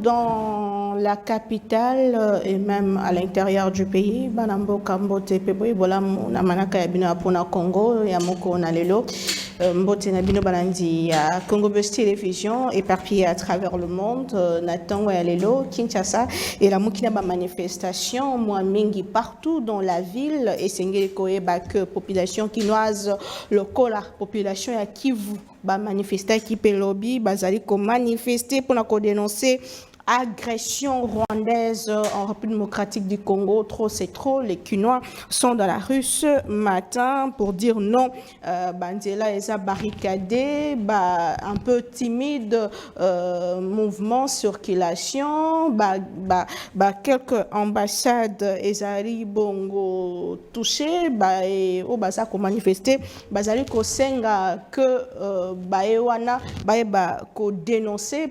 dans la capitale et même à l'intérieur du pays. Banambo Kambote Peboy Bolam Namanaka Yabino Apona Congo, Yamoko Nalelo. Mbote Nabino Balandi à Congo Bus Télévision, éparpillé à travers le monde, Nathan Wayalelo, Kinshasa, et la Moukina manifestation, moi Mingi partout dans la ville, et Sengeli Koeba que population quinoise, le la population à Kivu, manifester qui peut lobby, bazali ko manifester pour dénoncer agression rwandaise en République démocratique du Congo. Trop, c'est trop. Les Quinois sont dans la rue ce matin pour dire non. Bandela les a barricadés, un peu timide, mouvement, circulation. Quelques ambassades Ezari Bongo touchées. Et au Baza ko manifester. Bazali ko senga que Baewana ko dénoncer,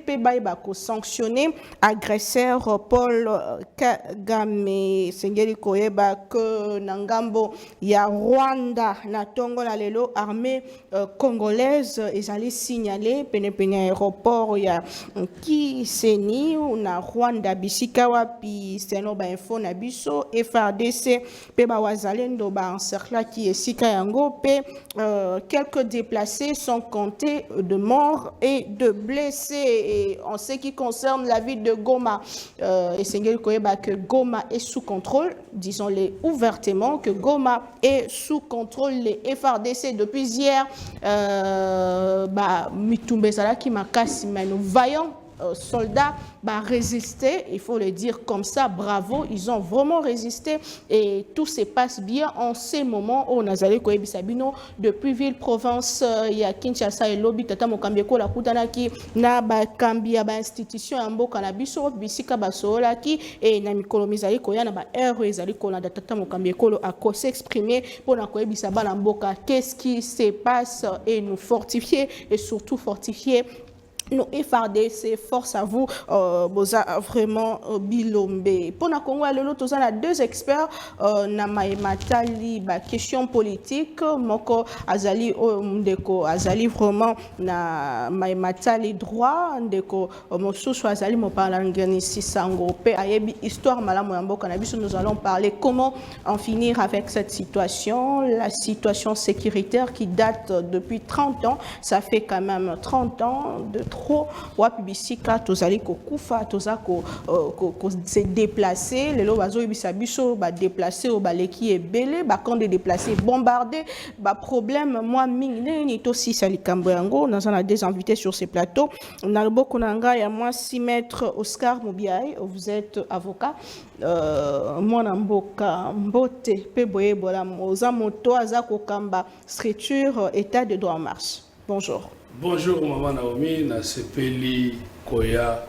ko sanctionner. Agresseur Paul Kagame Sengeli Koyeba que Nangambo ya Rwanda na Tongo la lelo armée congolaise ezali signalé pene aéroport ya Kiseni na Rwanda bisika wapi seno ba info na biso FRDC pe ba wazalendo ba encercla qui esika yango pe quelques déplacés sont comptés de morts et de blessés. Et en ce qui concerne la ville de Goma, et Sengeli Koyeba que Goma est sous contrôle, disons-le ouvertement, que Goma est sous contrôle les FRDC depuis hier. Mitumbe Zalaki Makasi, mais nous voyons soldats résister, il faut le dire comme ça, bravo, ils ont vraiment résisté et tout se passe bien en ces moments où Nazali Koyebi Sabino depuis ville-province il y a Kinshasa et Lobby Tata Mokambieko la Kutanaki na Kambia institution ya mboka na biso bisika basola ki et na mikolo mizali koya na ba heure ezali kola Tata Mokambieko a s'exprimer pour na Koyebi Sabana mboka qu'est-ce qui se passe et nous fortifier et surtout fortifier nos FRDC, force à vous, boza vraiment bilombe. Pour na Congo, nous avons deux experts, na matali question politique, moko azali ndeko azali vraiment na matali droit, ndeko mosusu azali mo parlangani sisango pe ayebi histoire malamu ya mboka na biso. Nous allons parler comment en finir avec cette situation, la situation sécuritaire qui date depuis 30 ans, ça fait quand même 30 ans de trop wapibisika tozali ko kufa toza ko se déplacer lelo bazo ibisa biso ba déplacer au baleki ebele ba quand de déplacer bombardé problème moi mingi ni to si salikambo yango nous avons des invités sur ces plateaux on a le boko nanga ya moi 6 maître Oscar Mobiaï, vous êtes avocat mwana mboka mbote pe boye bola moza moto aza ko kamba structure état de droit en marche. Bonjour. Bonjour Maman Naomi, na sepeli koya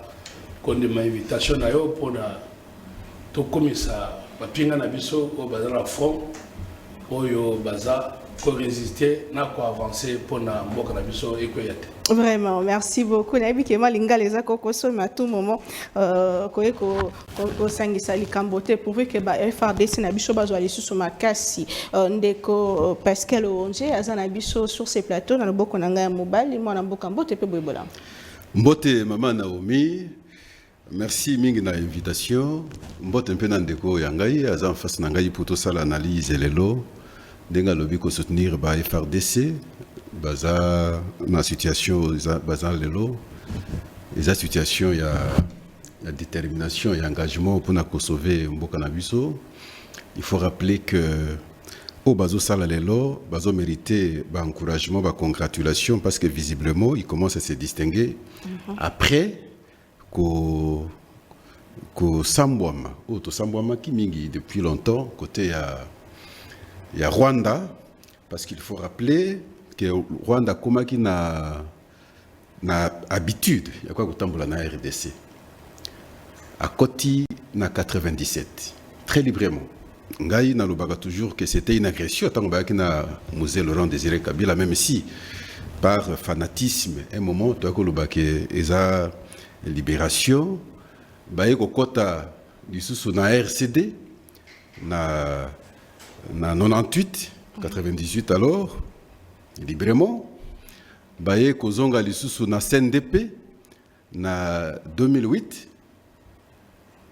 konde ma invitation na yo pona to komisa bapinga na biso o baza na front oyo baza ko résister na ko avancer pona mboka na biso ekoyate. Vraiment, merci beaucoup. Nabi kema linga les akokoso mais à tout moment koyeko ko sangisa likambote pourvu que ba FRDC na biso bazwa les sous makasi ndeko Pascal Onge azana biso sur ces plateaux na loboko nanga ya mobali mwana mboka mbote pe boyebola. Mbote Maman Naomi, merci mingi na invitation. Mbote mpe na ndeko ya ngai aza en face na ngai pour tout ça l'analyse lelo ndenga lobi ko soutenir ba FRDC baza na situation baza lelo eza situation ya détermination et engagement pour na sauver mboka na biso. Il faut rappeler que au bazo sala lelo bazo mériter ba encouragement ba congratulation parce que visiblement il commence à se distinguer après ko sambwama ou to sambwama ki mingi depuis longtemps côté ya Rwanda parce qu'il faut rappeler que Rwanda komaki na habitude ya kwa kutambola na RDC à Koti na 97 très librement ngai na lobaka toujours que c'était une agression tant que na musée Laurent Désiré Kabila même si par fanatisme un moment to ko lobaka eza libération baye ko kota lisusu na RCD na 98 98 alors librement baye kozonga lisusu na CNDP na 2008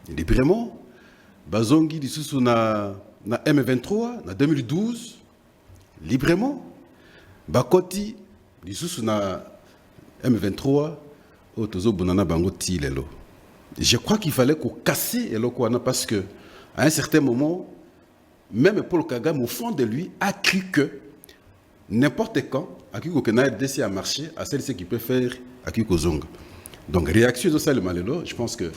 librement. Bazongi lisusu na M23 na 2012 librement. Bakoti lisusu na M23 otozo bonana bango ti lelo. Je crois qu'il fallait qu'on casse eloko wana parce que à un certain moment même Paul Kagame au fond de lui a cru que n'importe quand à qui que na RDC a marché à celle qui peut faire à qui kozonga. Donc réaction de ça le malelo, je pense que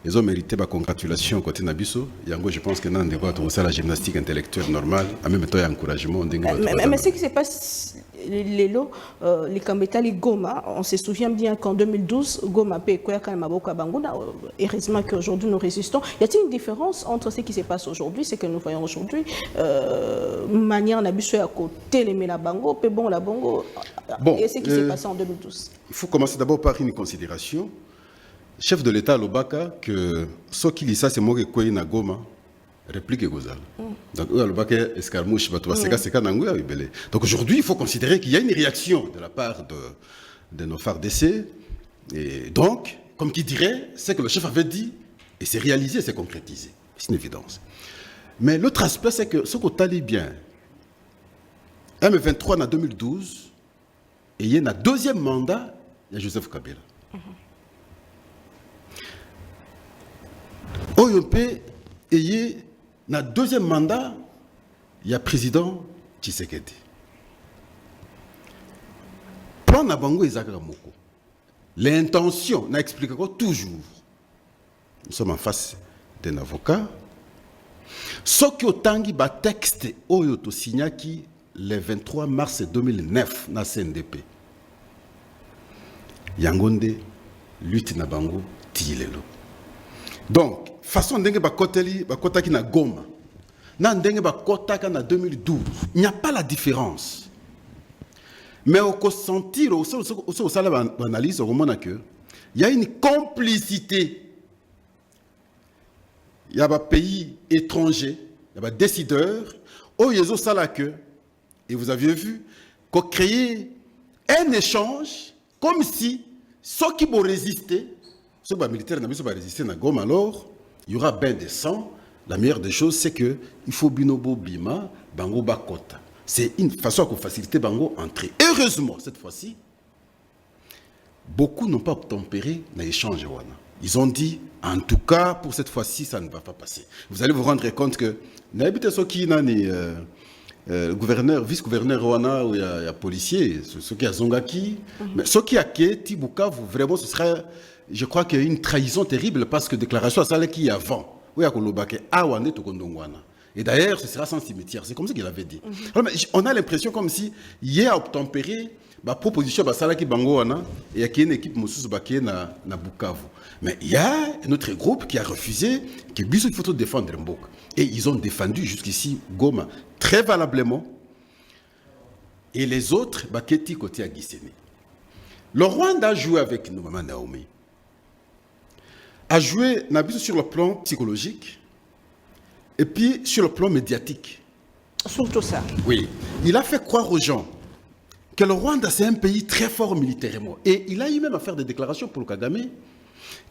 ils ont mérité ma congratulation côté Nabiso. Yango, je pense que dans le débat, c'est la gymnastique intellectuelle normale. En même temps, il y a encouragement. Mais ce qui se passe, les Kambetali Goma, on se souvient bien qu'en 2012, Goma paie quoi quand Maboka Bangouna. Heureusement qu'aujourd'hui nous résistons. Y a-t-il une différence entre ce qui se passe aujourd'hui, ce que nous voyons aujourd'hui, manière Nabiso à côté les Mela Bango, pe bon la Bango, et ce qui s'est passé en 2012? Il faut commencer d'abord par une considération. Chef de l'État Lobaka que ce qui lit ça c'est moi qui na Goma réplique Gozal. Donc Lobaka escarmouche donc aujourd'hui il faut considérer qu'il y a une réaction de la part de nos FARDC et donc comme qui dirait c'est que le chef avait dit et c'est réalisé, c'est concrétisé. C'est une évidence. Mais l'autre aspect c'est que ce qu'on t'a bien M23 en 2012 et il y a un deuxième mandat il y a Joseph Kabila. Oyompe et na deuxième mandat, il y a président Tshisekedi. Plan na bango ezaka moko. L'intention, n'a expliqué toujours. Nous sommes en face d'un avocat. Ce qui otangi ba texte oyo to signaki le 23 mars 2009 na CNDP. Yangonde lutte na bango tilelo. Donc, façon d'engue bakotaki na Goma, na ndenge bakotaka na 2012, il n'y a pas la différence. Mais au consentir, au salaire d'analyse, au moment que il y a une complicité. Il y a des pays étrangers, il y a des décideurs, au yezo salake, et vous aviez vu, qu'on crée un échange comme si ceux qui vont résister. Si les militaires n'ont pas résisté à Goma, alors il y aura bain de sang. La meilleure des choses, c'est qu'il faut binobo bima, bango bakota. C'est une façon de faciliter bango entrer. Heureusement, cette fois-ci, beaucoup n'ont pas obtempéré dans l'échange. Ils ont dit, en tout cas, pour cette fois-ci, ça ne va pas passer. Vous allez vous rendre compte que n'habitez ceux qui n'ont gouverneur, vice-gouverneur Rwanda ou il y a policier, ceux qui a Zongaki, mais ceux qui a Keti, Bukavu, vraiment ce sera. Je crois qu'il y a une trahison terrible parce que déclaration à celle qui est avant. Et d'ailleurs, ce sera sans cimetière. C'est comme ça qu'il avait dit. Alors, on a l'impression comme si hier a obtempéré la proposition de Salaki Bangoana et il y a une équipe Moussous Baké na Bukavu. Mais il y a un autre groupe qui a refusé que Bissou il faut défendre Mbok. Et ils ont défendu jusqu'ici Goma très valablement. Et les autres, Baketi côté à Gisenyi. Le Rwanda a joué avec nous, Maman Naomi. A joué sur le plan psychologique et puis sur le plan médiatique. Surtout ça. Oui. Il a fait croire aux gens que le Rwanda, c'est un pays très fort militairement. Et il a eu même à faire des déclarations pour le Kagame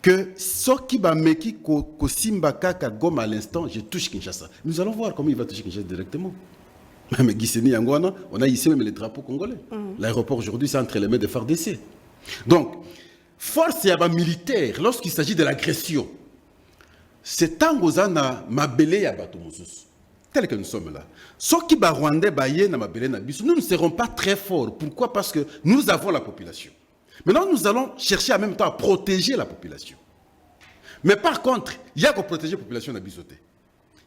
que ce qui va meki Kosimbaka Kagoma à l'instant, je touche Kinshasa. Nous allons voir comment il va toucher Kinshasa directement. Mais Gisenyi Yangwana, on a ici même les drapeaux congolais. L'aéroport aujourd'hui, c'est entre les mains des FARDC. Donc, force et militaire, lorsqu'il s'agit de l'agression, c'est Tangozana Mabele Yabatumusus. Tel que nous sommes là. Ce qui va Rwandais Baye na Mabele na Bisu, nous ne serons pas très forts. Pourquoi? Parce que nous avons la population. Maintenant, nous allons chercher en même temps à protéger la population. Mais par contre, il y a qu'à protéger la population na Bisoté.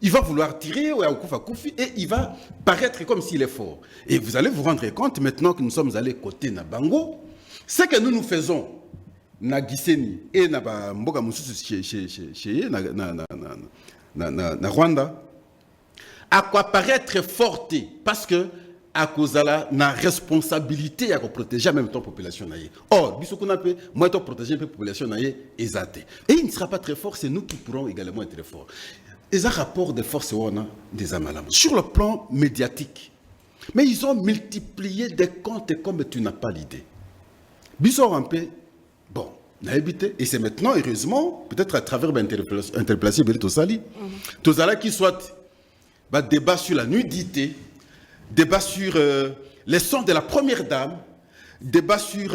Il va vouloir tirer et il va paraître comme s'il est fort. Et vous allez vous rendre compte maintenant que nous sommes allés côté Nabango. Ce que nous faisons na Gisenyi et na Mboga Mususu chez na Rwanda à quoi paraître forte parce que à cause de la responsabilité à protéger en même temps la population. Or, moi je protéger la population et il ne sera pas très fort, c'est nous qui pourrons également être très forts. Et ça rapport de force des Amalam sur le plan médiatique. Mais ils ont multiplié des comptes comme tu n'as pas l'idée. Bisous un peu, bon, Et c'est maintenant, heureusement, peut-être à travers l'interpellation de Tosali, Tosala qui soit débat sur la nudité, débat sur les sons de la première dame, débat sur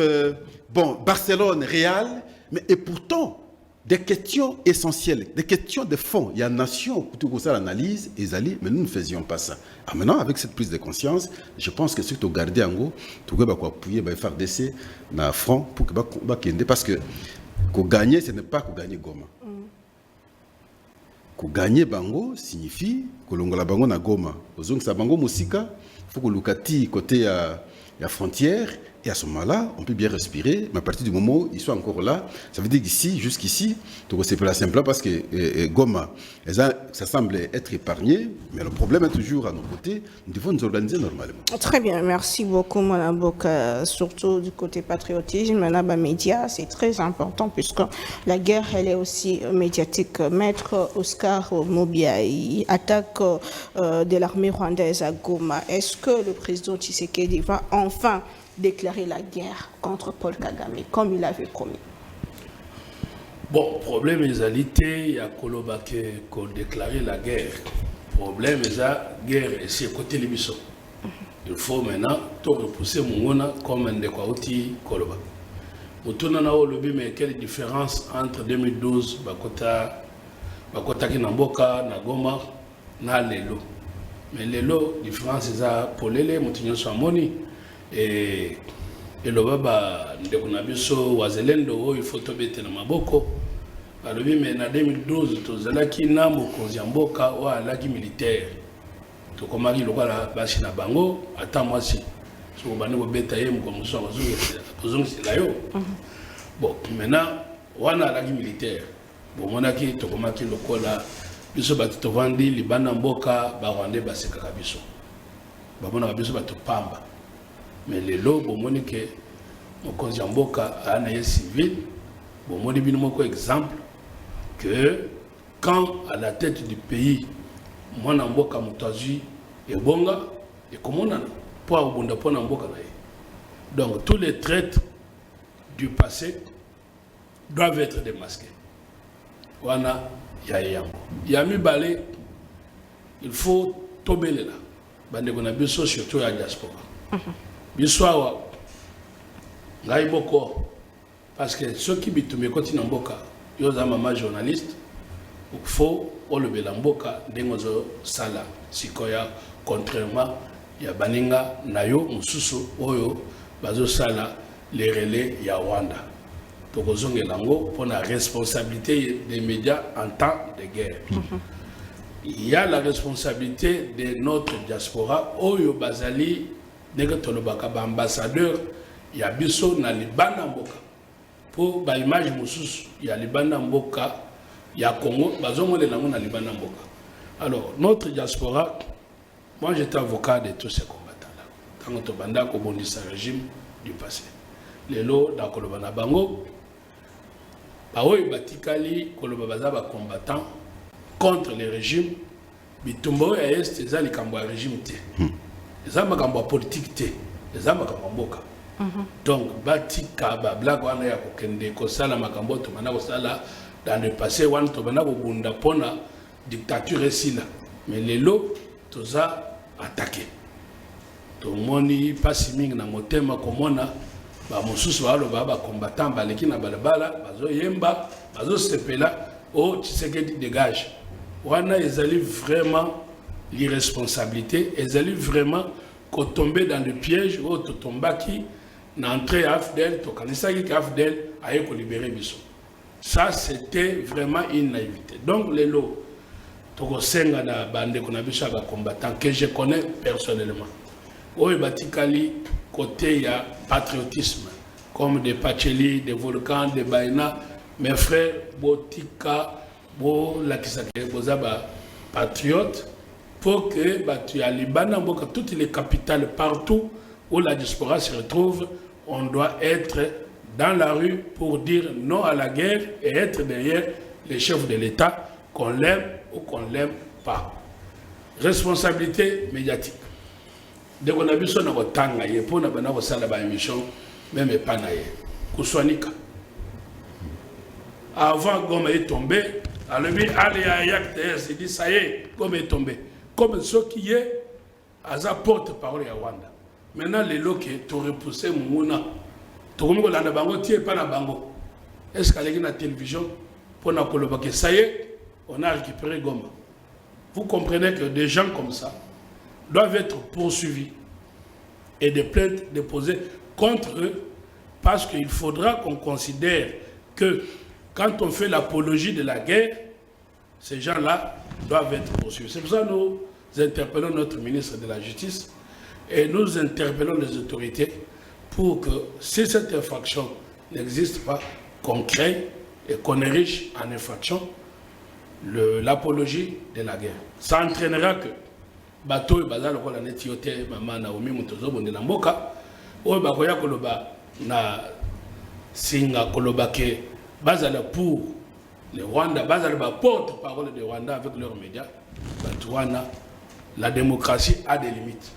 Barcelone, Real, mais et pourtant, des questions essentielles, des questions de fond. Il y a une nation, tout ça l'analyse, mais nous ne faisions pas ça. Alors maintenant, avec cette prise de conscience, je pense que surtout garder en gros, tout le monde va appuyer, va faire décès dans le front pour que parce que gagner, ce n'est pas que gagner Goma. Gagner Bango signifie que l'ongola Bango na Goma. Aux ça Bango Mosika, il faut que l'Ukati côté la frontière. Et à ce moment-là, on peut bien respirer, mais à partir du moment où ils sont encore là, ça veut dire qu'ici, jusqu'ici, c'est pas simple parce que Goma, ça semble être épargné, mais le problème est toujours à nos côtés. Nous devons nous organiser normalement. Très bien, merci beaucoup, Mme Boka. Surtout du côté patriotisme, Mme Média, c'est très important puisque la guerre, elle est aussi médiatique. Maître Oscar Mobia, il attaque de l'armée rwandaise à Goma. Est-ce que le président Tshisekedi va enfin déclarer la guerre contre Paul Kagame, comme il avait promis? Bon, problème est il y a Kolobake qu'on déclarer la guerre. Problème est la guerre et c'est côté Libiso. Il faut maintenant tout repousser Mungona comme un décoauti Koloba. Mutuna na olobi mais quelle différence entre 2012 Bakota Kinamboka na Goma na Lelo. Mais Lelo différence est à Polele Mutinyo Samoni. Et le baba ndekuna biso wazelendo il faut tobete na maboko alobi mais en 2012 tozalaki na mokonzi ya mboka wa alaki militaire tokomaki lokola basi na bango ata mwasi so bani kobeta ye mokomuso kozongisela yo bon maintenant wana alaki militaire bomonaki tokomaki lokola biso bato tovandi libanda mboka barwandais basekaka biso bamonaka biso bato pamba. Mais les lots, bon, que mon conseil Mboka a un civil, bon, mon exemple que quand à la tête du pays, mon Mboka Moutazi et Bonga, et comment on a pas au Bunda pour Mboka. Donc tous les traîtres du passé doivent être démasqués. Wana Yayambo. Yami Balé, il faut tomber là. Bande qu'on a besoin surtout à la diaspora. Biswawa ngai boko parce que ceux qui bitumé continent mboka yo za mama journaliste il faut olobela mboka ndengozo sala sikoya contrairement ya baninga nayo mususu oyo bazo sala les relais ya Rwanda tokozongela ngo pour la responsabilité des médias en temps de guerre. Il y a la responsabilité de notre diaspora oyo bazali nega tolobaka ba ambassadeur ya biso na libanda mboka pour ba image mususu ya libanda mboka ya Congo bazomolela ngo na libanda mboka. Alors notre diaspora, moi j'étais avocat de tous ces combattants là quand to banda ko bondisa régime du passé lelo da koloba na bango ba oyo batikali koloba baza ba combattants contre les régimes bitumbo ya est ezali kambo ya régime te. Les hommes qui politique, les hommes qui mboka. Donc, batika blague wana ya kokende ko sala makambo to mana ko sala dans le passé wana to bana ko bunda pona dictature esila. Mais lelo toza attaqué. To moni pasi mingi na motema komona ba mususu walo ba combattant baleki na balabala bazo yemba bazo sepela o Tshisekedi dégage. Wana ezali vraiment l'irresponsabilité, et ils vraiment qu'on tombait dans le piège où tu tombes qui n'entrait à Afdel, tu connaissais qu'Afdel a été libéré biso. Ça c'était vraiment une naïveté. Donc les lots, tu connais na bande qu'on a vu ça combattant que je connais personnellement. Où batikali côté il y a patriotisme comme des Pacheli, des volcans, des Baïna, mes frères Botika, Bo Lakisake, Bozaba patriotes. Pour que tu as toutes les capitales partout où la diaspora se retrouve, on doit être dans la rue pour dire non à la guerre et être derrière les chefs de l'État, qu'on l'aime ou qu'on ne l'aime pas. Responsabilité médiatique. Dès qu'on a vu ça dans le temps, il y a une émission, même pas naïe. Kouswanika. avant Goma est tombé, allez à Yaktes, il dit ça y est, Goma est tombé. Comme ce qui est, à sa porte-parole à Rwanda. Maintenant, les lots qui ont repoussé Mouna, tout le monde a bango, tu pas na bango. Est-ce qu'à la télévision, pour nous que ça y est, on a récupéré Goma. Vous comprenez que des gens comme ça doivent être poursuivis et des plaintes déposées contre eux parce qu'il faudra qu'on considère que quand on fait l'apologie de la guerre, ces gens-là doivent être poursuivis. C'est pour ça que nous interpellons notre ministre de la Justice et nous interpellons les autorités pour que si cette infraction n'existe pas, qu'on crée et qu'on érige en infraction l'apologie de la guerre. Ça entraînera que bateau et bazar lokola netiote maman Naomi Mutozo bonde na mboka o bakoya koloba na singa koloba ke bazala pour le Rwanda bazala ba porte-parole de Rwanda avec leurs médias Batouana. La démocratie a des limites.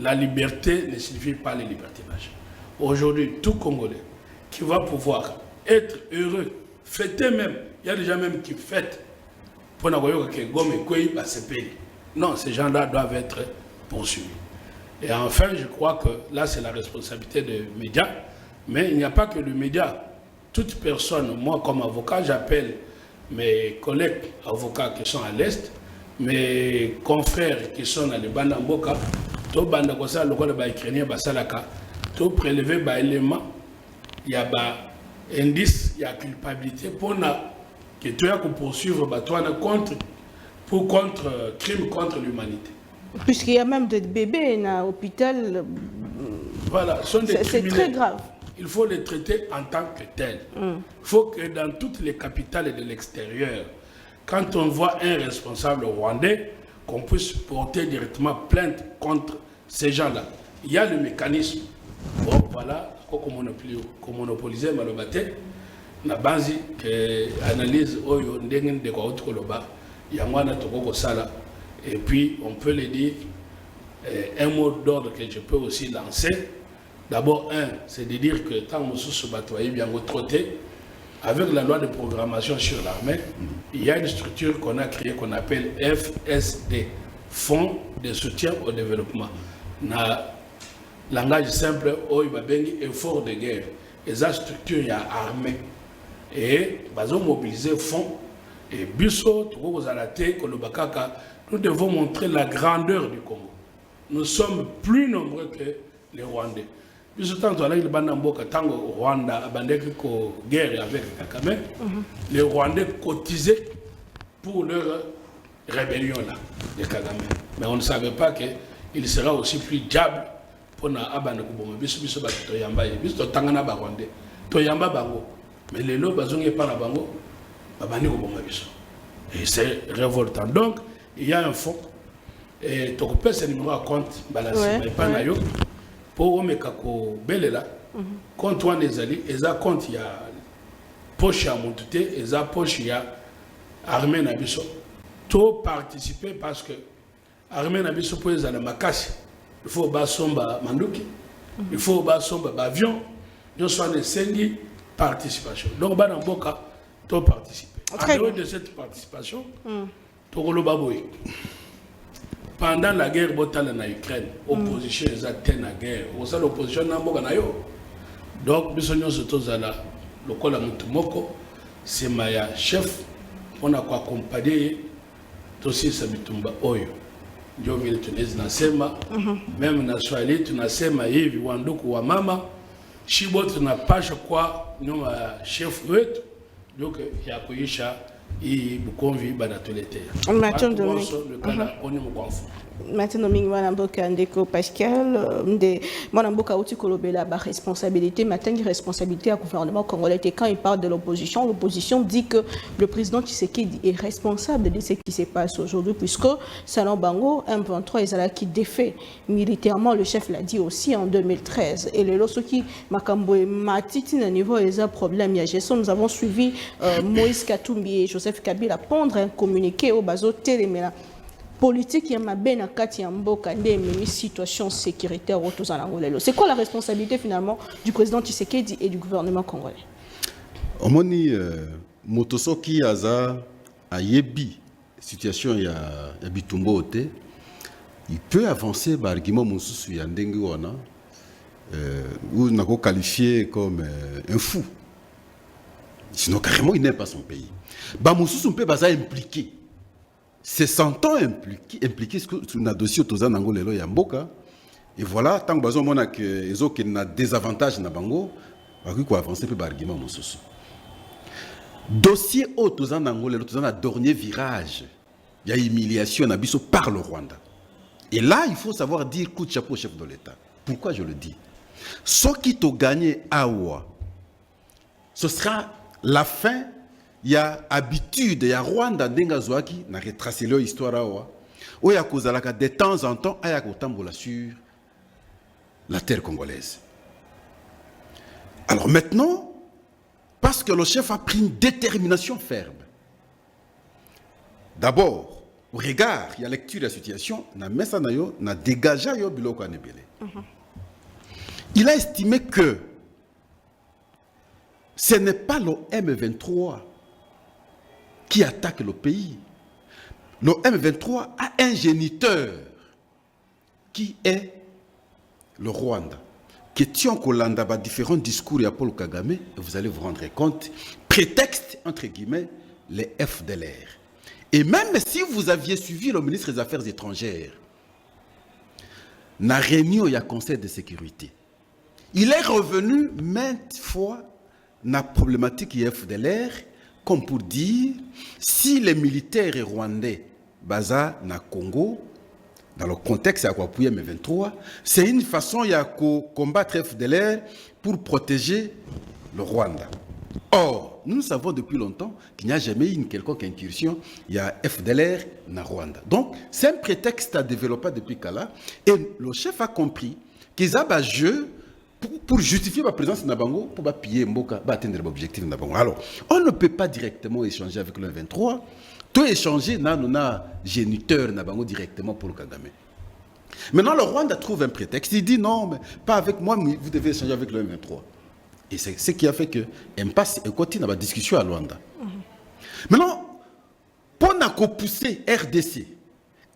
La liberté ne signifie pas le libertinage. Aujourd'hui, tout Congolais qui va pouvoir être heureux, fêter même, il y a des gens même qui fêtent pour n'avoir que Gome et Koué, c'est payé. Non, ces gens-là doivent être poursuivis. Et enfin, je crois que là, c'est la responsabilité des médias, mais il n'y a pas que le média. Toute personne, moi comme avocat, j'appelle mes collègues avocats qui sont à l'Est, mes confrères qui sont dans le Bandamboka, tout Bandakosa, le code ukrainien, Basalaka, tout prélever par élément, il y a un indice, il y a culpabilité pour que tu aies poursuivre contre crime contre l'humanité. Puisqu'il y a même des bébés dans l'hôpital. Voilà, c'est très grave. Il faut les traiter en tant que tels. Il faut que dans toutes les capitales de l'extérieur, quand on voit un responsable rwandais, qu'on puisse porter directement plainte contre ces gens-là. Il y a le mécanisme. Bon, voilà, comme monopoliser Malobate, na base que analyse oyo ndengen de kwa koloba yangwana tokoko sala et puis on peut le dire un mot d'ordre que je peux aussi lancer. D'abord c'est de dire que tant que sous batoyer bien trotter avec la loi de programmation sur l'armée, il y a une structure qu'on a créée qu'on appelle FSD, Fonds de soutien au développement. Na langage simple, oyo babengi effort de guerre. Et ça structure il y a armée. Et ils ont mobilisé fonds. Et Busso, nous devons montrer la grandeur du Congo. Nous sommes plus nombreux que les Rwandais. Busso, tant que le Rwanda a guerre avec Kagame, les Rwandais cotisaient pour leur rébellion là, de Kagame. Mais on ne savait pas qu'il sera aussi plus diable pour nous abandonner. Busso, Busso, Tangana Rwandais. Toyamba Bango. Mais les lots, ils ne sont pas là. Et c'est révoltant. Donc, il y a un fonds. Et tu peux ce numéro à compte, pour me kako belela, compte one des alliés, et ça compte, il y a poche à monter, et ça poche, il y a armée Nabiso. Tout participer parce que armée Nabiso pour les Alamakasi, il faut basomba manduki, il faut basomba avion, il faut des sengi. Participation. Donc, Banamboka, tu as participé. En dehors de cette participation, tu as pendant la guerre en Ukraine, l'opposition est atteinte à la guerre. L'opposition n'a pas de donc, nous sommes le col à Moutumoko, c'est ma chef, on a accompagné aussi Sabitumba Oyo. Je viens de Tunisie, même dans Swahili, tu n'as pas Yves Wanduku wa Mama. Chibot n'a pas je crois nous chef wetu donc il y a kuisha hii bukonvi bana tulete maintenant mingi wana mboka ndeko Pascal de mwana mboka uti kolobela ba responsabilité matingi responsabilité à gouvernement congolais et quand il parle de l'opposition dit que le président Tshisekedi est responsable de ce qui se passe aujourd'hui puisque Salon Bango M23 Ezala qui défait militairement le chef l'a dit aussi en 2013 et les loso qui makambo matiti na niveau eza problème ya gestion nous avons suivi Moïse Katumbi et Joseph Kabila pondre un communiqué au bazo télémela politique ya mabena kati ya mboka ndememi situation sécuritaire autour en Angola. C'est quoi la responsabilité finalement du président Tshisekedi et du gouvernement congolais? Omoni motosoki aza ayebi situation ya bitumbo ote, il peut avancer par argument mosusu ya ndenge wana ou nako qualifié comme un fou. Sinon carrément il n'aime pas son pays. Ba mosusu mpe baza impliqué. Se sentant impliqué sur un dossier autoza nango lelo ya mboka. Et voilà, tant que bazo mona que ezo ki na désavantage na bango, ba ko avancer pe par argument mosusu. Dossier autoza nango lelo toza na dernier virage. Il y a humiliation na biso par le Rwanda. Et là, il faut savoir dire coup de chapeau au chef de l'État. Pourquoi je le dis? Ce qui t'a gagné à Awa, ce sera la fin. Il y a habitude, il y a Rwanda Ndengazouaki, na retracé leur histoire à Awa, où il y a Kozalaka de temps en temps, il y a Kotambola sur la terre congolaise. Alors maintenant, parce que le chef a pris une détermination ferme, d'abord, au regard, il y a lecture de la situation, il a estimé que ce n'est pas le M23 qui attaque le pays. Le M23 a un géniteur qui est le Rwanda. Question Kolanda, différents discours à Paul Kagame, et vous allez vous rendre compte, prétexte, entre guillemets, les FDLR. Et même si vous aviez suivi le ministre des Affaires étrangères, na réunion il y a Conseil de sécurité, il est revenu maintes fois na problématique FDLR, comme pour dire, si les militaires rwandais basés na Congo, dans le contexte à appuyer M23, c'est une façon de combattre FDLR pour protéger le Rwanda. Or, nous savons depuis longtemps qu'il n'y a jamais eu une quelconque incursion, il y a FDLR na Rwanda. Donc, c'est un prétexte à développer depuis Kala. Et le chef a compris qu'ils ont un jeu pour justifier ma présence dans Bango, pour piller Mboka, pour atteindre l'objectif dans Bango. Alors, on ne peut pas directement échanger avec le 23. Tout échanger, nous avons géniteur dans Bango directement pour le Kagame. Maintenant, le Rwanda trouve un prétexte. Il dit non, mais pas avec moi, mais vous devez échanger avec le 23. Et c'est ce qui a fait que impasse et continue la discussion à Luanda. Maintenant, pour nous pousser RDC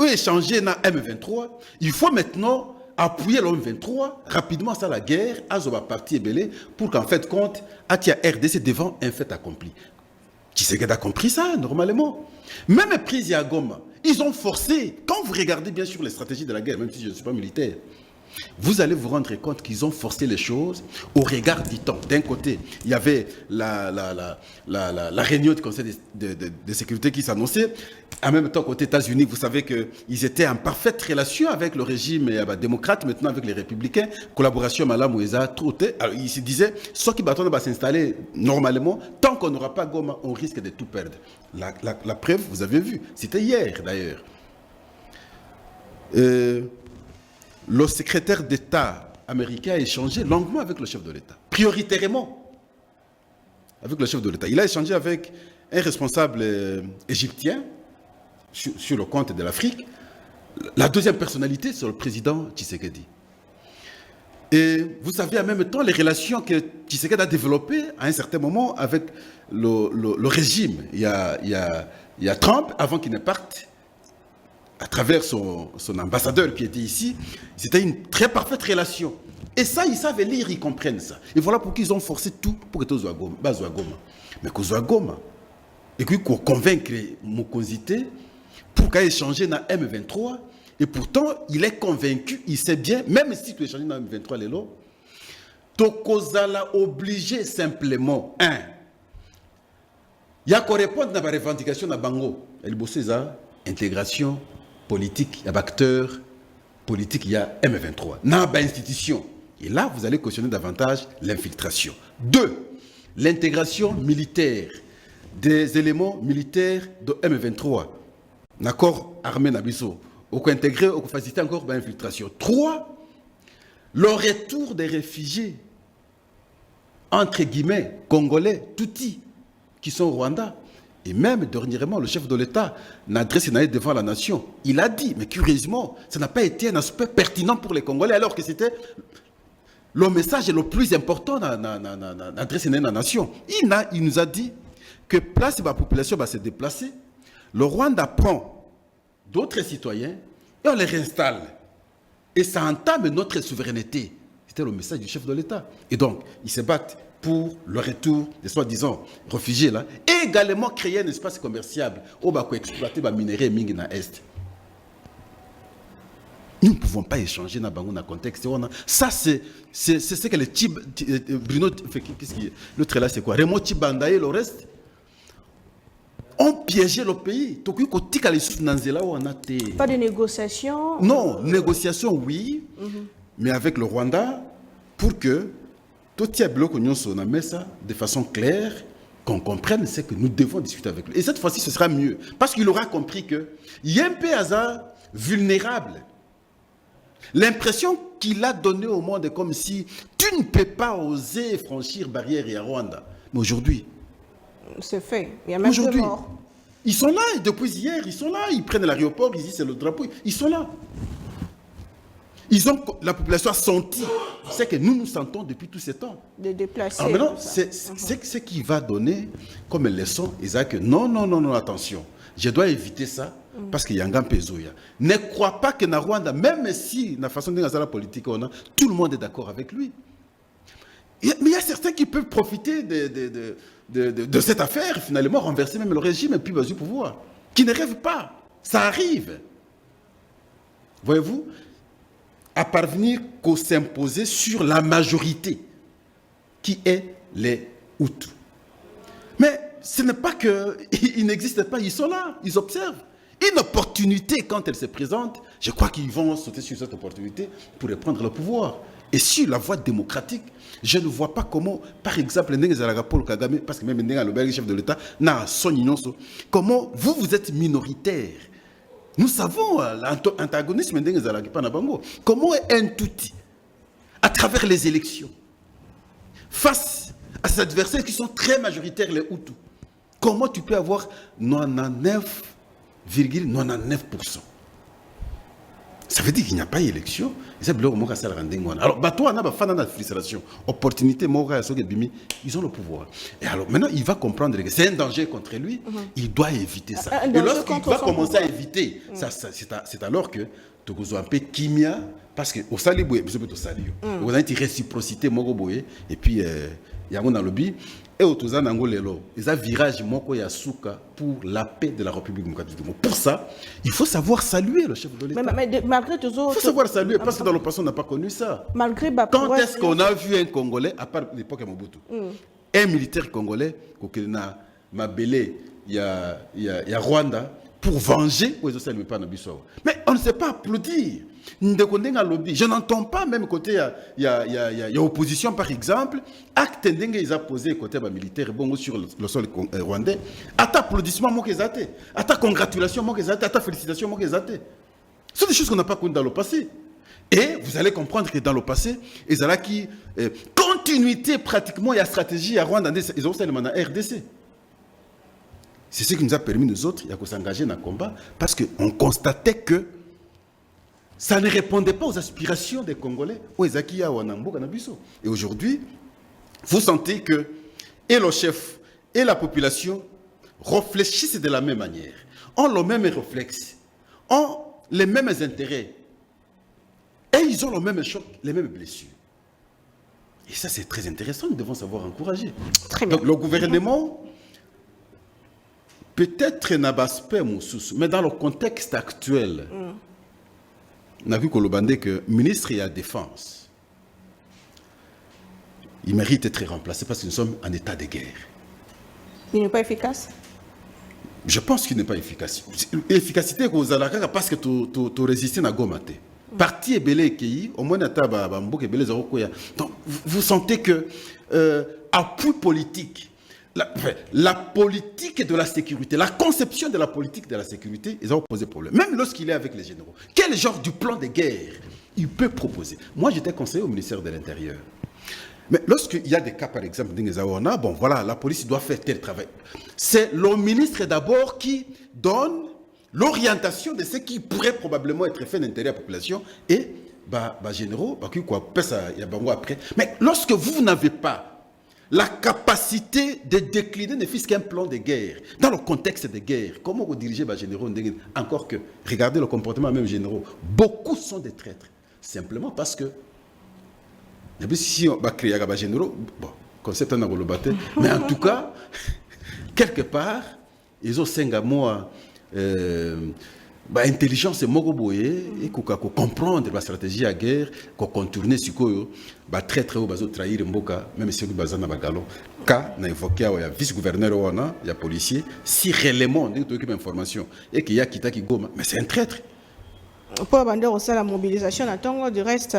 ou échanger dans M23, il faut maintenant appuyer le M23 rapidement sur la guerre, à la partie ébélée, pour qu'en fait compte, à RDC devant un fait accompli. Qui c'est qui a compris ça, normalement? Même prise à Goma, ils ont forcé, quand vous regardez bien sûr les stratégies de la guerre, même si je ne suis pas militaire, vous allez vous rendre compte qu'ils ont forcé les choses au regard du temps. D'un côté, il y avait la réunion du Conseil de sécurité qui s'annonçait. En même temps, côté États-Unis, vous savez qu'ils étaient en parfaite relation avec le régime démocrate, maintenant avec les républicains. Collaboration Malam Oueza, alors ils se disaient, ceux qui va s'installer normalement, tant qu'on n'aura pas Goma, on risque de tout perdre. La preuve, vous avez vu, c'était hier d'ailleurs. Le secrétaire d'État américain a échangé longuement avec le chef de l'État, prioritairement avec le chef de l'État. Il a échangé avec un responsable égyptien sur le compte de l'Afrique. La deuxième personnalité, c'est le président Tshisekedi. Et vous savez en même temps les relations que Tshisekedi a développées à un certain moment avec le régime. Il y a Trump, avant qu'il ne parte, à travers son ambassadeur qui était ici, c'était une très parfaite relation. Et ça, ils savent lire, ils comprennent ça. Et voilà pourquoi ils ont forcé tout pour que tout soit Goma. Mais que soit Goma. Et puis qu'on convaincre Mokonzité pour qu'il échanger dans M23. Et pourtant, il est convaincu, il sait bien, même si tu échanges dans M23, Lélo, Tokozala obligé simplement, il y a qu'on répondre à la revendication de Bango. Elle bosse ça, intégration politique, il y a acteurs politiques, il y a M23. Dans l'institution. Et là, vous allez cautionner davantage l'infiltration. 2. L'intégration militaire des éléments militaires de M23. L'accord armé Nabiso. Ou intégrer, ou faciliter encore l'infiltration. 3. Le retour des réfugiés, entre guillemets, congolais, toutis, qui sont au Rwanda. Et même, dernièrement, le chef de l'État n'a adressé devant la nation. Il a dit, mais curieusement, ça n'a pas été un aspect pertinent pour les Congolais, alors que c'était le message le plus important d'adresser à la nation. Il nous a dit que place la population va se déplacer, le Rwanda prend d'autres citoyens et on les réinstalle. Et ça entame notre souveraineté. C'était le message du chef de l'État. Et donc, ils se battent pour le retour des soi-disant réfugiés là, et également créer un espace commercial où on va exploiter les minéraux mingi na Est. Nous ne pouvons pas échanger dans un contexte. Ça, c'est ce que le Bruno, l'autre là, c'est quoi? Raymond Tibanda et le reste ont piégé le pays. Pas de négociation? Non, négociation, oui, mais avec le Rwanda, pour que tout le bloc met ça de façon claire, qu'on comprenne ce que nous devons discuter avec lui. Et cette fois-ci, ce sera mieux, parce qu'il aura compris qu'il y a un peu hasard vulnérable. L'impression qu'il a donnée au monde est comme si tu ne peux pas oser franchir barrière et à Rwanda. Mais aujourd'hui, c'est fait. Il y a même deux morts. Ils sont là, et depuis hier, ils sont là. Ils prennent l'aéroport, ils disent c'est le drapeau. Ils sont là. La population a senti ce que nous sentons depuis tous ces temps. De déplacer. Alors maintenant, c'est ce qui va donner comme leçon, Isaac, non, attention. Je dois éviter ça parce qu'il y a un grand pézoya. Ne crois pas que na Rwanda, même si la façon de faire la politique, tout le monde est d'accord avec lui. Mais il y a certains qui peuvent profiter de cette affaire, finalement, renverser même le régime et puis baser le pouvoir. Qui ne rêvent pas. Ça arrive. Voyez-vous, à parvenir qu'au s'imposer sur la majorité, qui est les Hutus. Mais ce n'est pas qu'ils n'existent pas, ils sont là, ils observent. Une opportunité, quand elle se présente, je crois qu'ils vont sauter sur cette opportunité pour reprendre le pouvoir. Et sur la voie démocratique, je ne vois pas comment, par exemple, Paul Kagame, parce que même le chef de l'État, comment vous êtes minoritaire. Nous savons l'antagonisme de comment un touti, à travers les élections, face à ces adversaires qui sont très majoritaires, les Hutus, comment tu peux avoir 99,99%? Ça veut dire qu'il n'y a pas d'élection. Alors, toi, on a une frustration. Opportunité, ils ont le pouvoir. Et alors, maintenant, il va comprendre que c'est un danger contre lui. Il doit éviter ça. Et lorsqu'il va commencer à éviter, c'est alors que tu as un peu kimia, parce que au saliboué, vous avez une réciprocité, et puis, il y a un lobby. Et au Tozan Angolelo, ils ont un virage pour la paix de la République démocratique du Congo. Pour ça, il faut savoir saluer le chef de l'État. Mais malgré tout, il faut savoir saluer, parce que dans le passé, on n'a pas connu ça. Malgré quand est-ce qu'on a vu un Congolais, à part l'époque de Mobutu, un militaire congolais, il y a Rwanda, pour venger, mais on ne sait pas applaudir. Je n'entends pas, même côté, il y a opposition par exemple, acte ils ont posé côté militaire sur le sol rwandais, à ta applaudissement, à ta congratulation, à ta félicitation, ce sont des choses qu'on n'a pas connues dans le passé. Et vous allez comprendre que dans le passé, ils ont qui continuité pratiquement, il y a stratégie à Rwanda, ils ont aussi la RDC. C'est ce qui nous a permis, nous autres, de s'engager dans le combat, parce qu'on constatait que ça ne répondait pas aux aspirations des Congolais. Et aujourd'hui, vous sentez que et le chef et la population réfléchissent de la même manière, ont le même réflexe, ont les mêmes intérêts, et ils ont le même choc, les mêmes blessures. Et ça, c'est très intéressant, nous devons savoir encourager. Très bien. Donc, le gouvernement, peut-être n'a pas aspect, mais dans le contexte actuel, on a vu que le ministre et la Défense, il mérite d'être remplacé parce que nous sommes en état de guerre. Il n'est pas efficace? Je pense qu'il n'est pas efficace. L'efficacité que vous avez, parce que tu résistes à Gomate. Parti est belé qui, au moins, donc vous sentez que appui politique, la politique de la sécurité, la conception de la politique de la sécurité, ils ont posé problème. Même lorsqu'il est avec les généraux. Quel genre de plan de guerre il peut proposer? Moi, j'étais conseiller au ministère de l'Intérieur. Mais lorsqu'il y a des cas, par exemple, bon voilà, la police doit faire tel travail. C'est le ministre d'abord qui donne l'orientation de ce qui pourrait probablement être fait à l'intérieur de la population et généraux, après. Mais lorsque vous n'avez pas la capacité de décliner ne fût qu'un plan de guerre. Dans le contexte de guerre, comment vous dirigez les généraux? Encore que, regardez le comportement même généraux. Beaucoup sont des traîtres. Simplement parce que, si on va créer les généraux, bon, concept en a mais en tout cas, quelque part, ils ont 5 mois. Intelligence et mogoboye et comprendre la stratégie à guerre, contourner ce que très très haut bazo trahir mboka même si baza na bagalo ka na évoqué ya vice-gouverneur wana ya policier si réellement on a information et qu'il y a kita qui goma mais c'est un traître. Pour abandonner aussi la mobilisation, du reste,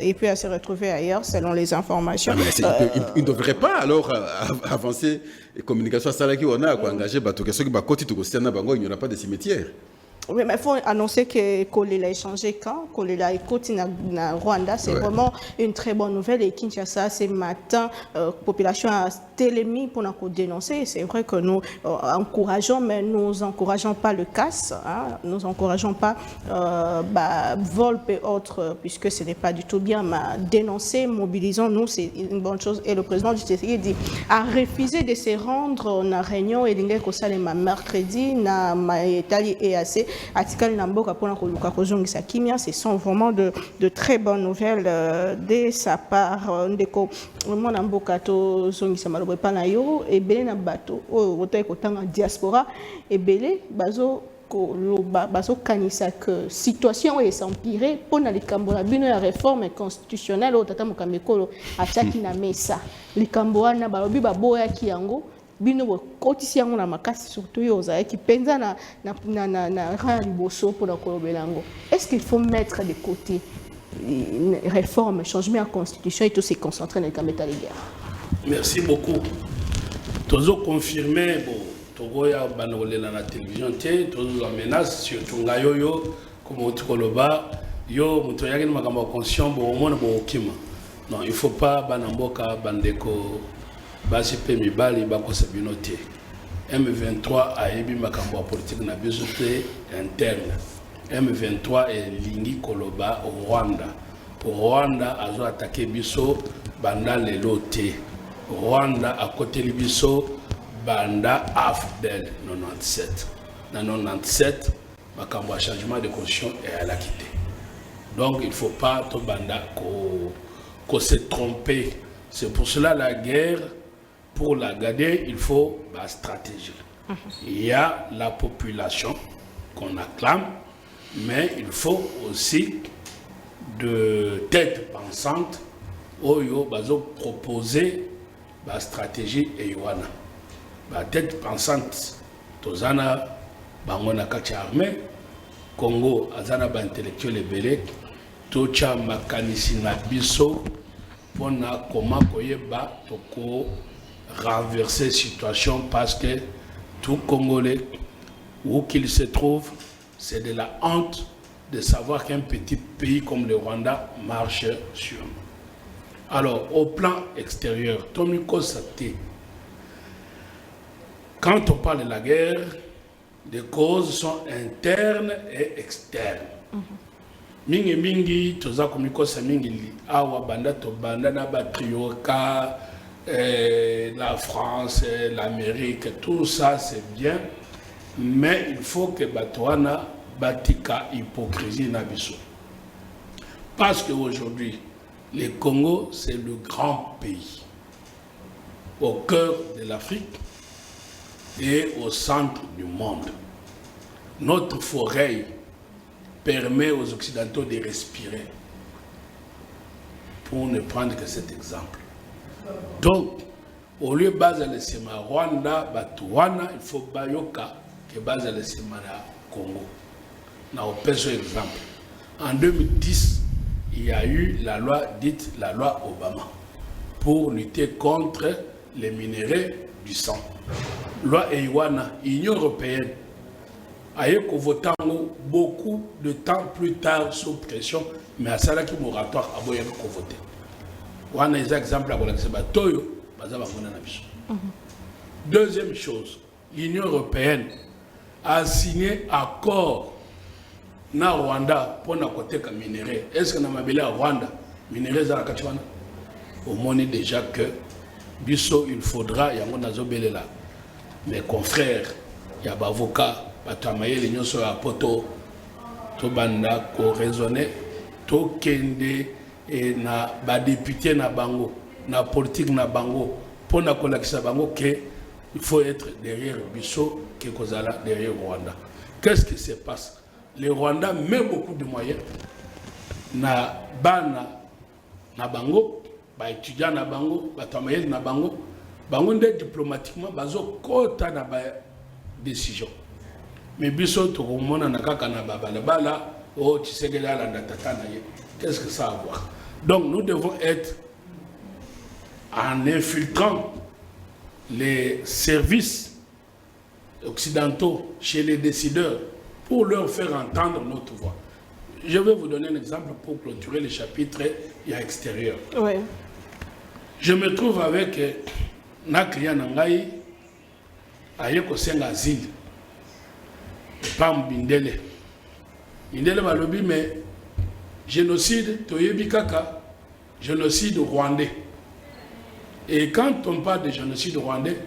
il peut se retrouver ailleurs selon les informations. Il ne devrait pas alors avancer et communication à ça qui on a engagé bateau ceux qui ba côté tout il n'y aura pas de cimetière. Oui, mais il faut annoncer que Kolela a échangé quand Kolela écoute na Rwanda, c'est vraiment une très bonne nouvelle. Et Kinshasa, ce matin, la population a télémis pour nous dénoncer. C'est vrai que nous encourageons, mais nous n'encourageons pas le casse, hein, nous n'encourageons pas vol et autres, puisque ce n'est pas du tout bien. Mais dénoncer, mobilisons-nous, c'est une bonne chose. Et le président du TCI dit a refusé de se rendre en réunion et d'ingé Kosalema mercredi, na Maïtali et assez. Ce sont vraiment de très bonnes nouvelles de sa part. Ndeko mon ambokato zongisa malobo panayo et belé na bato o otay kotanga diaspora et belé bazo bazo kanisa que situation est empirée pour na likambo na bino ya réforme constitutionnelle o tata mokamekolo achaki na mesa likambo na balobi baboya ki yango bino kotisi yango na makasi surtout yo ozaki penza na liboso pour la kolobelango. Est-ce qu'il faut mettre de côté une réforme, changement en constitution et tout se concentrer dans le camp de guerre? Merci beaucoup. Toujours confirmé, bon, Togo ya banolé na télévision té, toujours menace surtout ngayoyo comme Otokoloba, yo moto yaki makambo conscient bon mona bo okima. Non, il faut pas banamboka bandeko basi pe mibali bakosa binote. M23 a yebi makambo politique na biso te interne. M23 et lingi koloba au Rwanda. Au Rwanda a attaqué biso banda lelo te. Rwanda a côté biso banda AFDEL 97. Dans 97, makambo a changement de constitution et à la quitter. Donc il ne faut pas tout banda qu'on se tromper. C'est pour cela la guerre. Pour la garder, il faut la stratégie. Il y a la population qu'on acclame, mais il faut aussi de têtes pensantes où il faut proposer la stratégie et Yoana. La tête pensante, Tozana, Bangona Kacha armée, Congo, Azana ba intellectuel et belé, Tocha Makanisi na biso, pona comment koyeba toko renverser la situation parce que tout Congolais, où qu'il se trouve, c'est de la honte de savoir qu'un petit pays comme le Rwanda marche sur. Alors, au plan extérieur, Tomiko Sate, quand on parle de la guerre, les causes sont internes et externes. Mingi mingi, toza komiko sa mingi awa banda to banda na batrioka. La France, l'Amérique, tout ça c'est bien, mais il faut que Batouana batika hypocrisie nabiso. Parce qu'aujourd'hui, le Congo c'est le grand pays au cœur de l'Afrique et au centre du monde. Notre forêt permet aux Occidentaux de respirer. Pour ne prendre que cet exemple. Donc, au lieu de baser le sema Rwanda, Batouana, il faut bayoka que base le sema Congo. On a un exemple. En 2010, il y a eu la loi dite la loi Obama pour lutter contre les minéraux du sang. Loi Ewana, Union européenne, a eu voté beaucoup de temps plus tard sous pression, mais à ça là qui moratoire a voté. On a des exemples à Deuxième chose, l'Union européenne a signé un accord na Rwanda pour na côté comme minerai. Est-ce que na mabele à Rwanda minerai za kachwana? Au moins déjà que biso il faudra yango nazobelela mes confrères ya bavocat batamayeli nyonso ya poto to banda ko raisonner to kende na ba député na bango na politique na bango pona kolakisa bango que il faut être derrière biso que kozala derrière Rwanda. Qu'est-ce qui se passe? Le Rwanda met beaucoup de moyens na bana na bango ba étudiant na bango batamayeli na bango bango nde diplomatiquement bazo kota na ba décision. Mais biso to komona na kaka na babalabala o Tshisekedi la tata na ye. Qu'est-ce que ça a à voir? Donc nous devons être en infiltrant les services occidentaux chez les décideurs pour leur faire entendre notre voix. Je vais vous donner un exemple pour clôturer le chapitre extérieur. Oui. Je me trouve avec un client Nangaï à Yekosenga Asile. Pam Bindele. Bindele Balobi, mais génocide, Toyebi Kaka, génocide rwandais. Et quand on parle de génocide rwandais,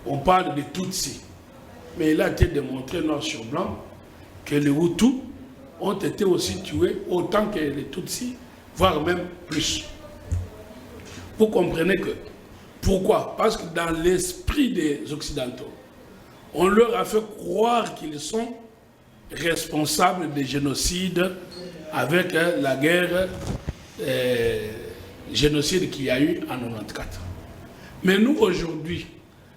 on parle de Tutsi. Mais il a été démontré noir sur blanc que les Hutus ont été aussi tués autant que les Tutsis, voire même plus. Vous comprenez que, pourquoi? Parce que dans l'esprit des Occidentaux, on leur a fait croire qu'ils sont responsables des génocides avec la guerre génocide qu'il y a eu en 1994. Mais nous, aujourd'hui,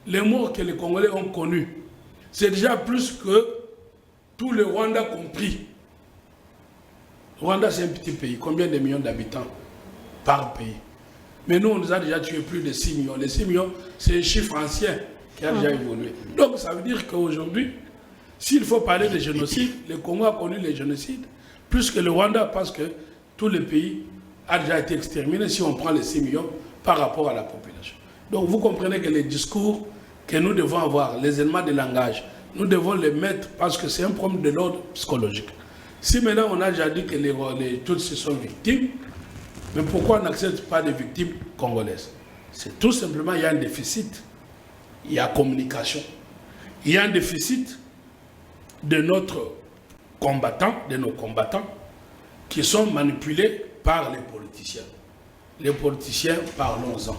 les morts que les Congolais ont connus, c'est déjà plus que tout le Rwanda compris. Le Rwanda, c'est un petit pays. Combien de millions d'habitants par pays? Mais nous, on nous a déjà tué plus de 6 millions. Les 6 millions, c'est un chiffre ancien qui a déjà évolué. Donc, ça veut dire qu'aujourd'hui, s'il faut parler de génocide, le Congo a connu le génocide plus que le Rwanda parce que tout le pays a déjà été exterminé si on prend les 6 millions par rapport à la population. Donc, vous comprenez que les discours que nous devons avoir, les éléments de langage, nous devons les mettre parce que c'est un problème de l'ordre psychologique. Si maintenant on a déjà dit que les Tutsis sont victimes, mais pourquoi on n'accepte pas des victimes congolaises? C'est tout simplement, il y a un déficit. Il y a communication. Il y a un déficit de notre combattant, de nos combattants, qui sont manipulés par les politiciens. Les politiciens, parlons-en.